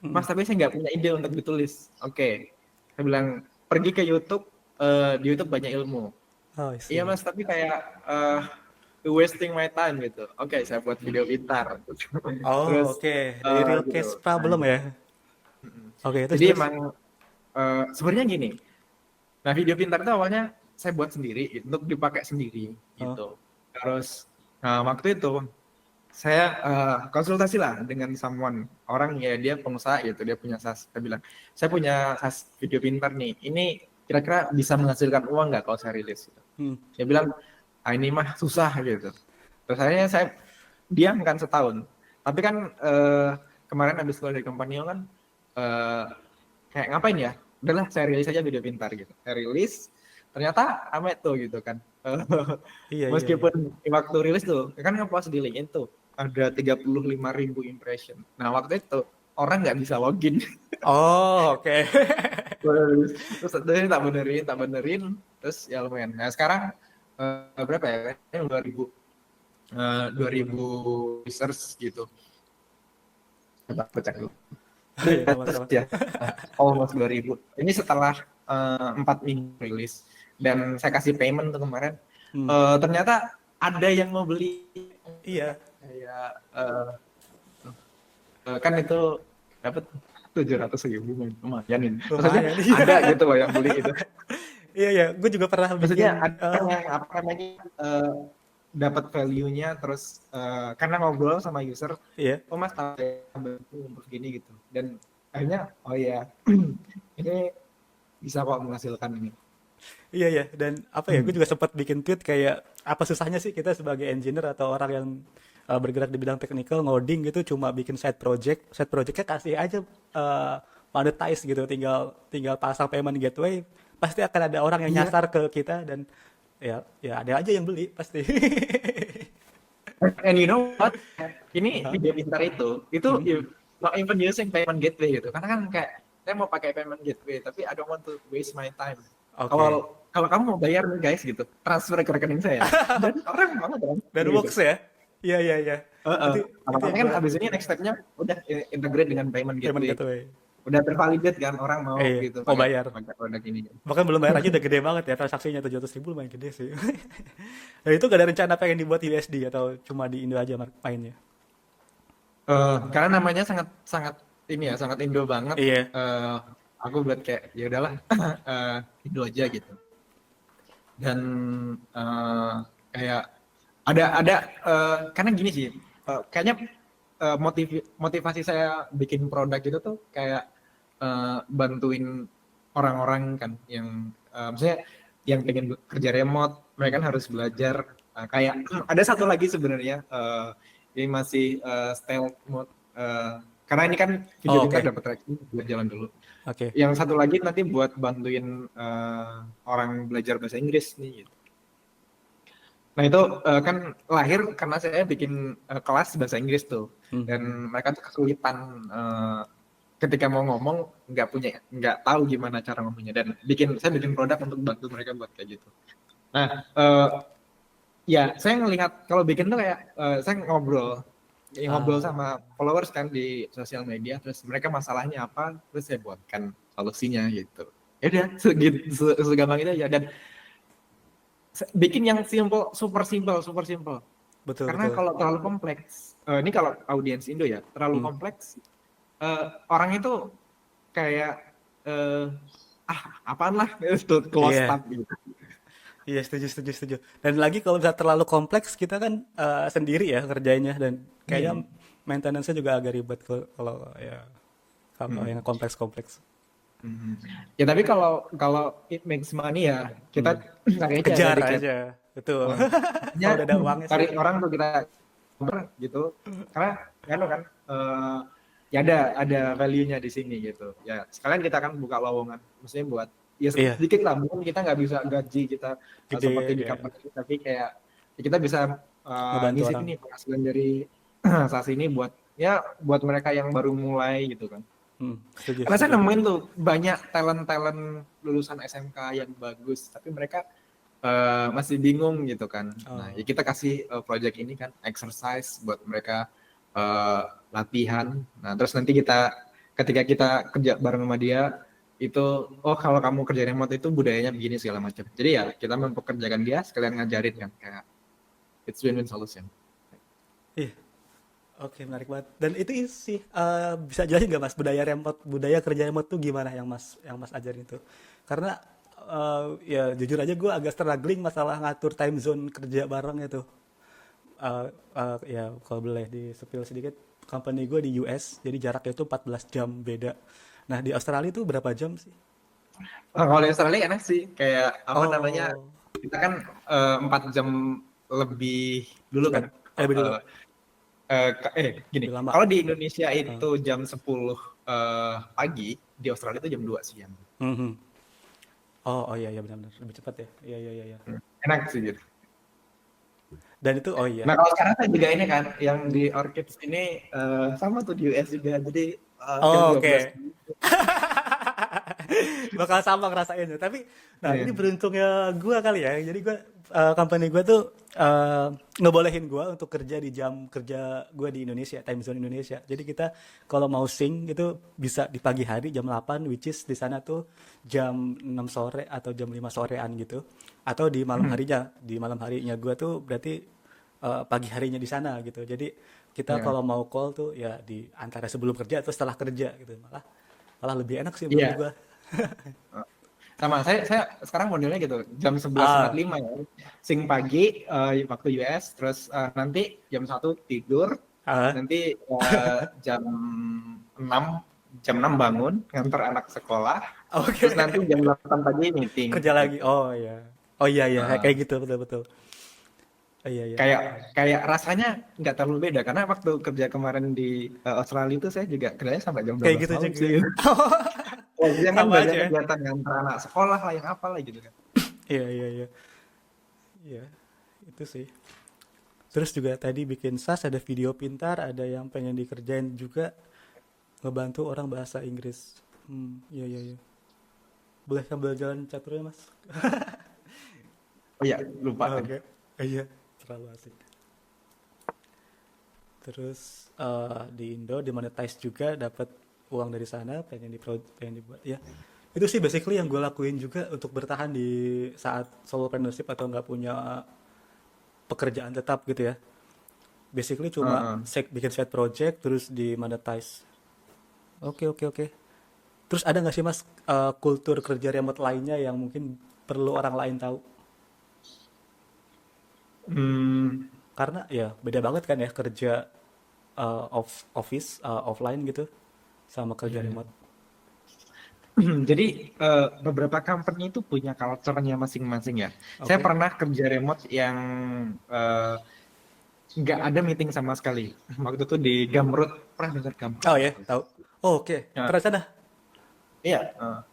hmm. Mas tapi saya nggak punya ide untuk ditulis. Oke, saya bilang pergi ke YouTube. Di YouTube banyak ilmu. Oh, I Iya see. mas, tapi kayak wasting my time gitu. Oke, saya buat video pintar. Oh, Terus oke. Dari real gitu. case Nah, problem gitu. ya. Oke, terus Jadi terus. emang sebenarnya gini. Nah, video pintar itu awalnya saya buat sendiri gitu, untuk dipakai sendiri Oh, gitu. Terus waktu itu saya konsultasi lah dengan someone orang ya dia pengusaha gitu, dia punya SaaS. Saya bilang, saya punya SaaS video pintar nih. Ini kira-kira bisa menghasilkan uang nggak kalau saya rilis? Gitu. hmm. Dia bilang, ah, ini mah susah gitu. Terus akhirnya saya diam kan setahun. Tapi kan kemarin habis keluar dari company kan eh, kayak ngapain ya? Udahlah saya rilis aja video pintar gitu. Saya rilis, ternyata ame tuh gitu kan. Iya, iya, iya. Meskipun waktu rilis tuh, kan ngepost di LinkedIn tuh ada 35.000 impression. Nah waktu itu orang nggak bisa login. Oh, oke. Terus tak benerin, terus ya lumayan. Nah sekarang berapa ya? Kayaknya 2000 users gitu. Coba aku cek dulu. Iya, Terus sama-sama. ya, almost 2000. Ini setelah 4 minggu rilis. Dan saya kasih payment tuh kemarin. Hmm. Ternyata ada yang mau beli. Iya, Kayak kan itu dapat 700.000 lumayan ini. Maksudnya lumayan. ada Iya. gitu loh yang beli itu. Iya, iya. Gue juga pernah Maksudnya bikin. ada yang apa namanya dapat value-nya terus karena ngobrol sama user, Iya. oh mas tambah untuk gini gitu. Dan akhirnya oh ya ini bisa kok menghasilkan ini. Iya ya, dan apa ya, gue juga sempat bikin tweet kayak apa susahnya sih kita sebagai engineer atau orang yang bergerak di bidang technical ngoding gitu cuma bikin side projectnya kasih aja uh, monetize gitu, tinggal tinggal pasang payment gateway, pasti akan ada orang yang Iya. nyasar ke kita dan ya ya ada aja yang beli pasti. And you know what? Ini Hah? video pintar itu Hmm. not even using payment gateway gitu. Karena kan kayak saya mau pakai payment gateway, tapi I don't want to waste my time. Oke. Kalau kalau kamu mau bayar nih guys gitu, transfer ke rekening saya. Dan orang mau dong Dan gitu. works ya. Iya iya iya. Heeh. Itu Makanya yang kan gue abis ini next step-nya udah integrate dengan payment payment gateway. gateway. Udah tervalidate kan orang mau Iya, gitu mau pakai bayar. pakai produk ini. Bahkan belum bayar aja udah gede banget ya transaksinya 700.000 lumayan gede sih. Dan itu gak ada rencana pengen dibuat di USD atau cuma di Indo aja mainnya? Karena namanya sangat sangat ini ya sangat Indo banget. Iya. Eh, aku buat kayak ya udahlah Indo aja gitu. Dan eh, kayak ada karena gini sih kayaknya motivasi saya bikin produk itu tuh kayak bantuin orang-orang kan yang maksudnya yang pengen kerja remote mereka kan harus belajar kayak ada satu lagi sebenarnya ini masih stealth mode karena ini kan video Oh, pintar oke. dapat traction buat jalan dulu. Oke. Yang satu lagi nanti buat bantuin orang belajar bahasa Inggris nih gitu. Nah itu kan lahir karena saya bikin kelas bahasa Inggris tuh, Hmm. dan mereka tuh kesulitan ketika mau ngomong nggak tahu gimana cara ngomongnya dan saya bikin produk untuk bantu mereka buat kayak gitu. Nah ya saya ngelihat kalau bikin tuh kayak saya ngobrol Ah, sama followers kan di sosial media, terus mereka masalahnya apa, terus saya buatkan solusinya gitu. Ya udah segampang itu aja dan bikin yang simple, super simple. betul Karena betul. kalau terlalu kompleks, ini kalau audiens Indo ya, terlalu Hmm. kompleks, orang itu kayak apaan lah, itu close Iya. tab gitu. Iya, setuju, setuju, setuju. Dan lagi kalau misalnya terlalu kompleks, kita kan sendiri ya kerjanya dan kayaknya Hmm. maintenance-nya juga agak ribet kalau ya kalau Hmm. yang kompleks-kompleks. Hmm. Ya tapi kalau kalau it makes money ya kita Hmm. cari aja Kejar dedicate. aja, betul. Nah, Kalau maksudnya udah ada uangnya cari sih. orang tuh kita gitu karena kan ya ada value-nya di sini gitu ya sekalian kita kan buka lowongan maksudnya buat ya Iya, sedikit lah mungkin kita nggak bisa gaji kita gede seperti di ya, company ini, tapi kayak ya kita bisa ngebantu nyisihin orang. nih penghasilan dari saat ini buat ya buat mereka yang baru mulai gitu kan. Setuju, Karena saya setuju. nemuin tuh banyak talent-talent lulusan SMK yang bagus, tapi mereka masih bingung gitu kan. Nah, ya Oh, kita kasih project ini kan exercise buat mereka eh, latihan. Nah, terus nanti ketika kita kerja bareng sama dia itu oh kalau kamu kerja remote itu budayanya begini segala macam. Jadi ya kita mempekerjakan dia sekalian ngajarin kan kayak it's win-win solution. iya. Oke, menarik banget. Dan itu sih bisa jelasin nggak Mas budaya kerja remote tuh gimana yang Mas ajarin itu? Karena ya jujur aja gue agak struggling masalah ngatur time zone kerja bareng itu. Ya kalau boleh di spill sedikit, company gue di US, jadi jaraknya itu 14 jam beda. Nah di Australia itu berapa jam sih? Kalau di Australia enak sih kayak apa namanya Oh, kita kan 4 jam lebih dulu kan. spread. Lebih dulu, Eh, gini, lebih lama. kalau di Indonesia Eh, itu jam 10 pagi, di Australia itu jam 2 siang. mhm. Oh, oh iya iya benar-benar lebih cepat ya. Iya iya iya. Iya. Enak sih gitu. Dan itu oh iya. Nah kalau sekarang saya juga ini kan, yang di Orchids ini sama tuh di US juga, jadi jam Oh, 12. oke. Bakal sama ngerasainnya. Tapi, nah ini Iya. beruntungnya gue kali ya. Jadi gue, company gue tuh ngebolehin gue untuk kerja di jam kerja gue di Indonesia, time zone Indonesia. Jadi kita kalau mau sync itu bisa di pagi hari jam 8, which is di sana tuh jam 6 sore atau jam 5 sorean gitu. Atau di malam harinya gue tuh berarti pagi harinya di sana gitu. Jadi kita Ya. kalau mau call tuh ya di antara sebelum kerja atau setelah kerja gitu. Malah malah lebih enak sih menurut Iya. gue. Sama saya sekarang modelnya gitu, jam 11 Ah, 45 ya. Sing pagi waktu US, terus nanti jam 1 tidur, ah, nanti enam jam 6 bangun nganter anak sekolah, oke. terus nanti jam 8 pagi meeting Kerja lagi. gitu. Oh iya. Oh iya iya, Heeh. kayak gitu betul betul. Oh iya iya. Kayak kayak rasanya nggak terlalu beda karena waktu kerja kemarin di Australia itu saya juga kerjanya sampai jam Kayak 12 gitu malam juga. sih. Oh, dia kan Sama banyak aja ya. kegiatan nganter anak sekolah lah yang apa lah gitu kan. Iya iya iya. Iya, itu sih. Terus juga tadi bikin SAS ada video pintar, ada yang pengen dikerjain juga ngebantu orang bahasa Inggris. Iya iya iya. Boleh sambil jalan caturnya, Mas? Oh iya, lupa Oh, tadi. oke. Iya, terlalu asik. Terus di Indo dimonetize juga dapat uang dari sana pengen dibuat ya. Itu sih basically yang gue lakuin juga untuk bertahan di saat solopreneurship atau nggak punya pekerjaan tetap gitu ya. Basically cuma Heeh. bikin side project terus di monetize. Oke oke oke. Terus ada nggak sih Mas kultur kerja remote lainnya yang mungkin perlu orang lain tahu? Hmm, Karena ya beda banget kan ya kerja office offline gitu sama kerja iya, iya. remote. Jadi beberapa company itu punya culture-nya masing-masing ya. Saya Oke. pernah kerja remote yang eh, nggak ada meeting sama sekali. Waktu itu di Gumroad, pernah dengar Gumroad Oh nggak? ya, tahu. Oh, oke. Ya, Pernah sana? iya.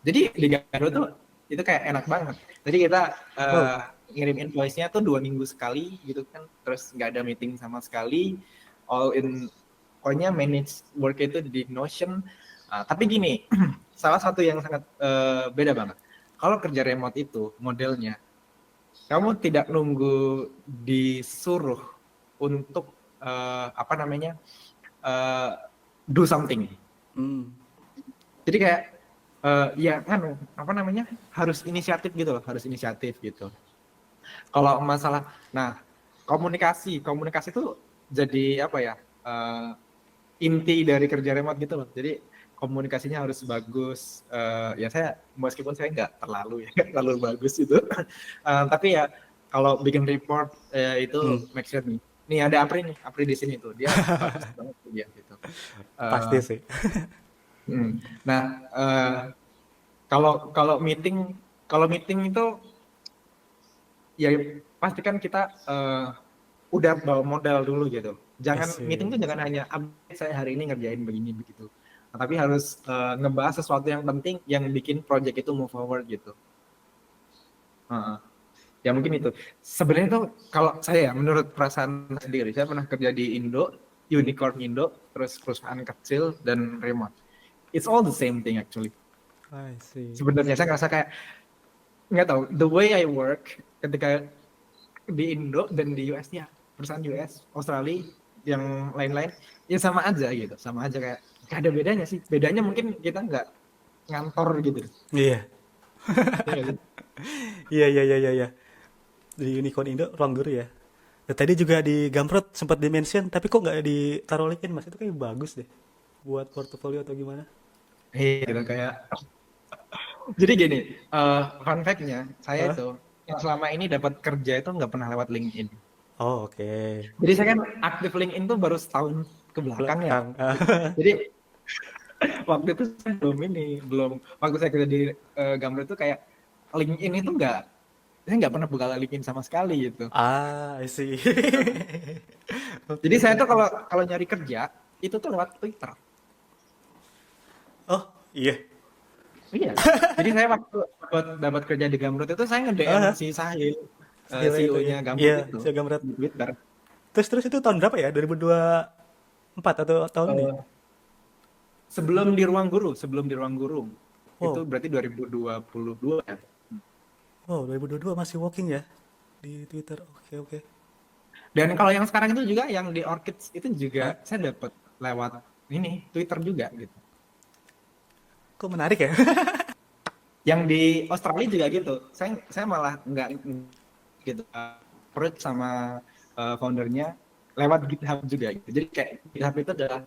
Jadi di Gumroad tuh itu kayak enak banget. Jadi kita Wow. eh, ngirim invoice-nya tuh 2 minggu sekali gitu kan. Terus nggak ada meeting sama sekali. All in, pokoknya manage work itu di Notion. Tapi gini, salah satu yang sangat beda banget. Kalau kerja remote itu modelnya, kamu tidak nunggu disuruh untuk apa namanya eh, do something. Hmm. Jadi kayak ya kan apa namanya harus inisiatif gitu loh, harus inisiatif gitu. Kalau masalah, nah komunikasi itu jadi apa ya inti dari kerja remote gitu loh. Jadi komunikasinya harus bagus. Ya saya meskipun saya nggak terlalu ya terlalu bagus itu. Tapi ya kalau bikin report Hmm, itu make sure nih ada Apri di sini tuh dia bagus banget tuh dia gitu. pasti Eh, sih. nah kalau kalau meeting itu ya pastikan kita udah bawa modal dulu gitu. I Jangan meeting see. tuh jangan hanya update saya hari ini ngerjain begini begitu. Nah, tapi harus ngebahas sesuatu yang penting yang bikin project itu move forward gitu. Heeh. Ya mungkin itu. Sebenarnya tuh kalau saya menurut perasaan sendiri, saya pernah kerja di Indo, Hmm, unicorn Indo, terus perusahaan kecil dan remote. It's all the same thing actually. I see. Sebenarnya saya ngerasa kayak nggak tahu the way I work ketika di Indo dan di US ya perusahaan US, Australia, yang lain-lain ya sama aja gitu, sama aja kayak gak ada bedanya sih. Bedanya mungkin kita nggak ngantor gitu. Iya. Ya nggak sih? Iya, iya, iya, iya, iya. Di Unicorn Indo ruang guru ya. Ya, tadi juga di Gumroad sempat di-mention, tapi kok nggak ditaruh linkin mas? Itu kayak bagus deh. Buat portofolio atau gimana? Gitu kayak jadi gini, fun fact-nya saya Hah? itu yang selama ini dapat kerja itu nggak pernah lewat LinkedIn. Oh, oke. Jadi saya kan aktif LinkedIn tuh baru setahun ke belakang ya. Belakang. Jadi waktu itu saya belum waktu saya kerja di Gambler itu kayak LinkedIn itu saya nggak pernah buka LinkedIn sama sekali gitu. Ah, I see. Jadi Oke, saya oke. tuh kalau kalau nyari kerja itu tuh lewat Twitter. Oh, iya. Iya. Jadi saya waktu dapat kerja di Gambler itu saya nge-DM Ah, si Sahil, Sahila itu ya. CEO-nya Iya, Gambler itu saya Gumroad. di Twitter. Terus itu tahun berapa ya? 2024 atau tahun ini? Eh, sebelum di ruang guru. Itu Wow. berarti 2022 ya. Wow, 2022 masih working ya di Twitter. Oke, oke. Dan kalau yang sekarang itu juga yang di Orchids itu Hah? juga saya dapat lewat ini Twitter juga gitu. Kok menarik ya? Yang di Australia juga gitu. Saya malah nggak gitu approach sama foundernya lewat GitHub juga gitu. Jadi kayak GitHub itu adalah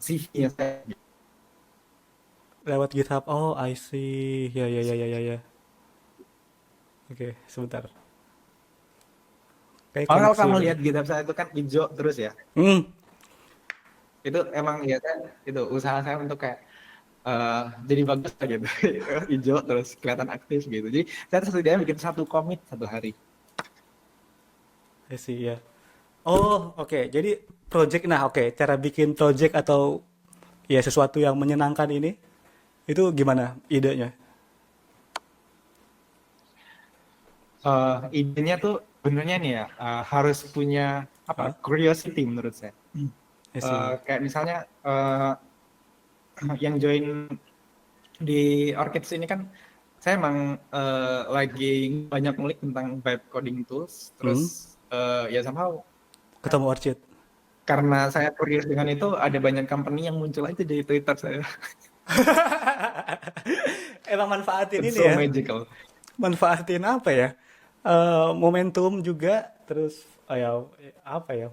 CV-nya saya. Lewat GitHub. Oh, I see. Ya, ya, ya, ya, ya, ya. Oke, sebentar. Kayak Kalau koneksi kamu dulu. lihat GitHub saya itu kan hijau terus ya. Hmm. Itu emang ya kan itu usaha saya untuk kayak jadi bagus lah gitu. Hijau terus kelihatan aktif gitu. Jadi saya setidaknya bikin satu commit satu hari. I see, ya. Oh, oke. Jadi project, nah oke. Cara bikin project atau ya sesuatu yang menyenangkan ini, itu gimana idenya? Idenya tuh benernya nih ya harus punya apa Hah? curiosity menurut saya. I see. Kayak misalnya yang join di Orchids ini kan saya emang lagi banyak ngulik tentang vibe coding tools Hmm? terus ya somehow Ketemu Orchid. karena saya curious dengan itu ada banyak company yang muncul aja di Twitter saya. Emang manfaatin It's ini so ya? magical. Manfaatin apa ya? Momentum juga, terus ya apa ya?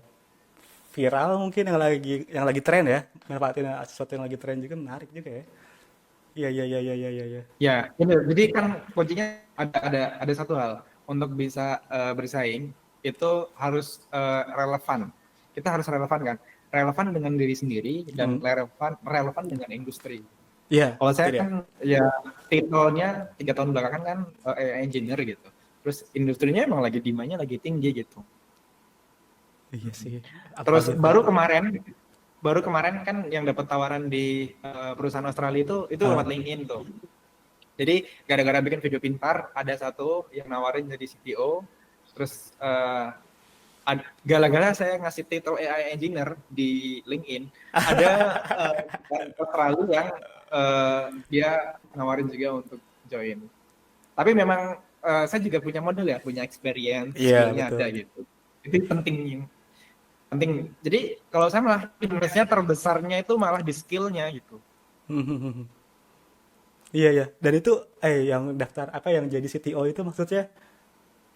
Viral mungkin yang lagi tren ya. Manfaatin sesuatu yang lagi tren juga menarik juga ya. Iya, iya, iya, iya, iya, iya, iya. Ya, ini jadi kan kuncinya ada satu hal untuk bisa bersaing itu harus relevan. Kita harus relevan kan, relevan dengan diri sendiri dan Hmm. relevan dengan industri. Iya, Kalau itu saya dia. kan ya titelnya 3 tahun belakangan kan AI engineer gitu. Terus industrinya emang lagi demandnya lagi tinggi gitu. Iya sih. Terus Apalagi Pak. baru kemarin kan yang dapat tawaran di perusahaan Australia itu Ah, lewat LinkedIn tuh. Jadi gara-gara bikin video pintar, ada satu yang nawarin jadi CTO, terus gara-gara saya ngasih title AI engineer di LinkedIn, ada Australia yang dia nawarin juga untuk join. Tapi memang saya juga punya modal ya, punya experience, iya skillnya betul. ada gitu. Itu penting. Jadi kalau saya malah investnya terbesarnya itu malah di skillnya gitu. Iya ya. Dan itu yang daftar apa yang jadi CTO itu maksudnya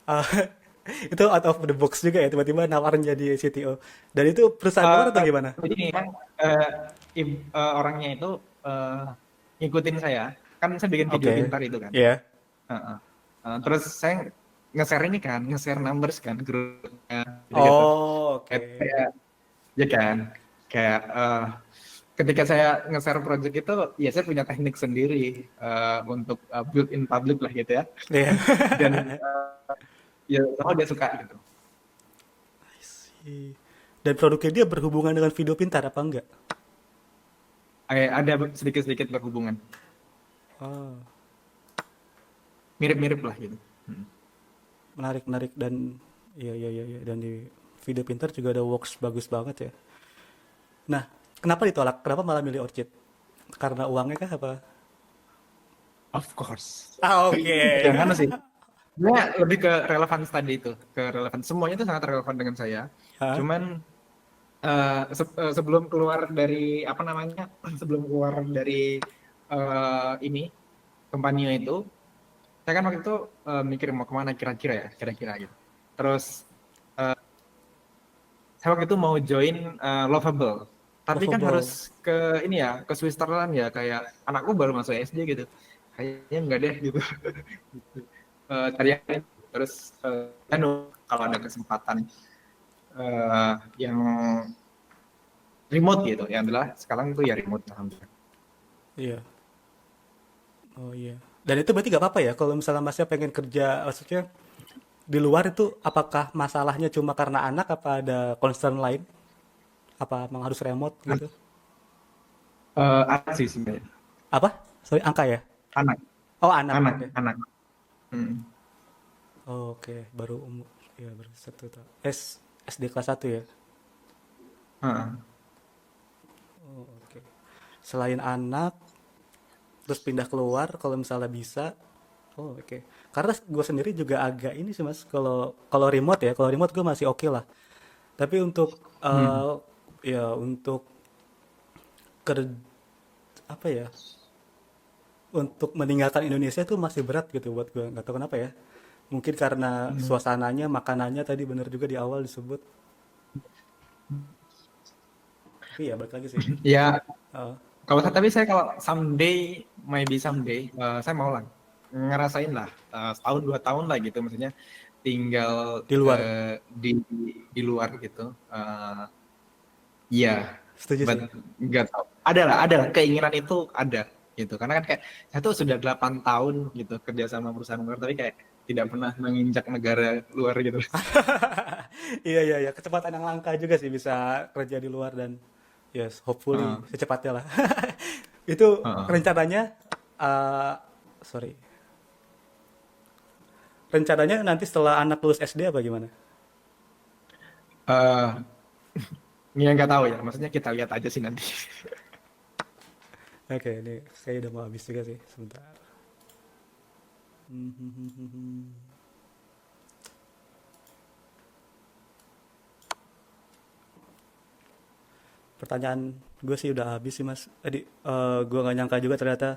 ah, itu out of the box juga ya tiba-tiba nawarin jadi CTO. Dan itu perusahaan luar atau gimana? Jadi memang orangnya itu eh, ngikutin saya. Kan saya bikin video Oke. pintar itu kan. Iya. Heeh. Terus saya nge-share ini kan, nge-share numbers kan grupnya gitu-gitu. Oh, oke. Kayak ya kan, kayak ketika saya nge-share project itu, ya saya punya teknik sendiri untuk build in public lah gitu ya. Iya. Dan ya sama dia suka gitu. I- Dan produknya dia berhubungan dengan video pintar apa enggak? Ada sedikit-sedikit berhubungan, Oh, mirip-mirip lah gitu. menarik menarik dan iya iya iya iya. Dan di video pintar juga ada works bagus banget ya. Nah, kenapa ditolak? Kenapa malah milih Orchid? Karena uangnya kah apa? Of course. Ah, oke. Jangan sih. Sebenarnya lebih ke relevan tadi itu, ke relevan semuanya itu sangat relevan dengan saya. Hah? Cuman sebelum keluar dari apa namanya, sebelum keluar dari ini company itu, saya kan waktu itu mikir mau kemana kira-kira ya, kira-kira gitu. Terus saya waktu itu mau join Lovable, tapi kan Lovable. harus ke ini ya, ke Switzerland ya, kayak anakku baru masuk SD gitu, kayaknya enggak deh gitu. Cari yang lain. Terus kalau ada kesempatan yang remote gitu, yang adalah sekarang itu ya remote alhamdulillah. Iya. Oh iya. Dan itu berarti gak apa-apa ya kalau misalnya masnya pengen kerja, maksudnya di luar itu apakah masalahnya cuma karena anak apa ada concern lain? Apa emang harus remote gitu? Anak sih sebenarnya, Apa? Sorry, angka ya? anak, Oh, anak. anak, Oke. anak. Hmm. Oh, oke, baru umur ya baru satu tahun. SD kelas satu ya. Heeh. Oh, oke. Selain anak, terus pindah keluar kalau misalnya bisa. Oh, oke. Karena gue sendiri juga agak ini sih mas. Kalau kalau remote ya, kalau remote gue masih oke lah. Tapi untuk Hmm. ya untuk kerja apa ya? Untuk meninggalkan Indonesia itu masih berat gitu buat gue. Nggak tahu kenapa ya. Mungkin karena Hmm. suasananya, makanannya tadi bener juga di awal disebut. Tapi ya balik lagi sih. Ya, Eh, tapi saya kalau someday, maybe someday, saya mau lah ngerasain lah setahun 2 tahun lah gitu, maksudnya tinggal di luar. di luar gitu. Iya, Setuju but sih. nggak tahu. Ada lah keinginan itu ada gitu. Karena kan kayak saya tuh sudah 8 tahun gitu kerja sama perusahaan luar, tapi kayak tidak pernah menginjak negara luar gitu. Iya iya iya, kecepatan yang langka juga sih bisa kerja di luar dan yes, hopefully Heeh, secepatnya lah. Itu heeh. rencananya eh sorry. Rencananya nanti setelah anak lulus SD apa gimana? Eh, ya nggak tahu ya, maksudnya kita lihat aja sih nanti. Oke, ini saya udah mau habis juga sih, sebentar. Pertanyaan gue sih udah habis sih mas. Tadi gue nggak nyangka juga ternyata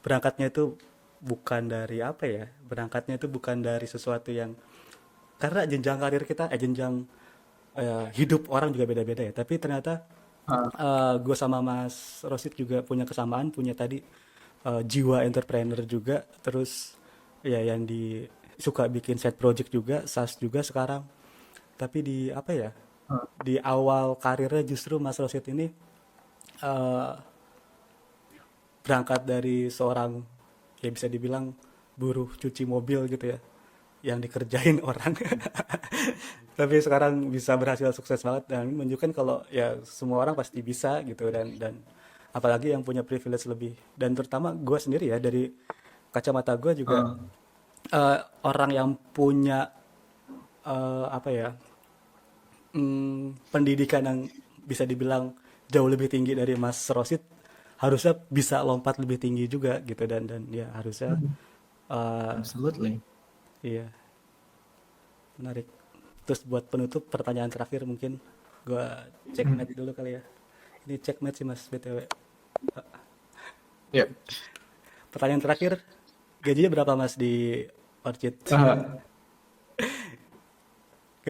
berangkatnya itu bukan dari apa ya? Berangkatnya itu bukan dari sesuatu yang karena jenjang karir kita, jenjang hidup orang juga beda-beda ya. Tapi ternyata Heeh, gue sama Mas Rosid juga punya kesamaan, punya tadi jiwa entrepreneur juga. Terus ya yang di suka bikin side project juga, SaaS juga sekarang. Tapi di apa ya? heeh. Di awal karirnya justru Mas Rosid ini eh, berangkat dari seorang ya bisa dibilang buruh cuci mobil gitu ya yang dikerjain orang tapi sekarang bisa berhasil sukses banget dan menunjukkan kalau ya semua orang pasti bisa gitu dan apalagi yang punya privilege lebih dan terutama gue sendiri ya dari kacamata gue juga Heeh. orang yang punya apa ya pendidikan yang bisa dibilang jauh lebih tinggi dari Mas Rosid harusnya bisa lompat lebih tinggi juga gitu dan ya harusnya eh, Absolutely. iya menarik. Terus buat penutup pertanyaan terakhir mungkin gue Hmm. checkmate dulu kali ya. Ini checkmate sih mas btw. Ya. Pertanyaan terakhir, gajinya berapa mas di Orchid?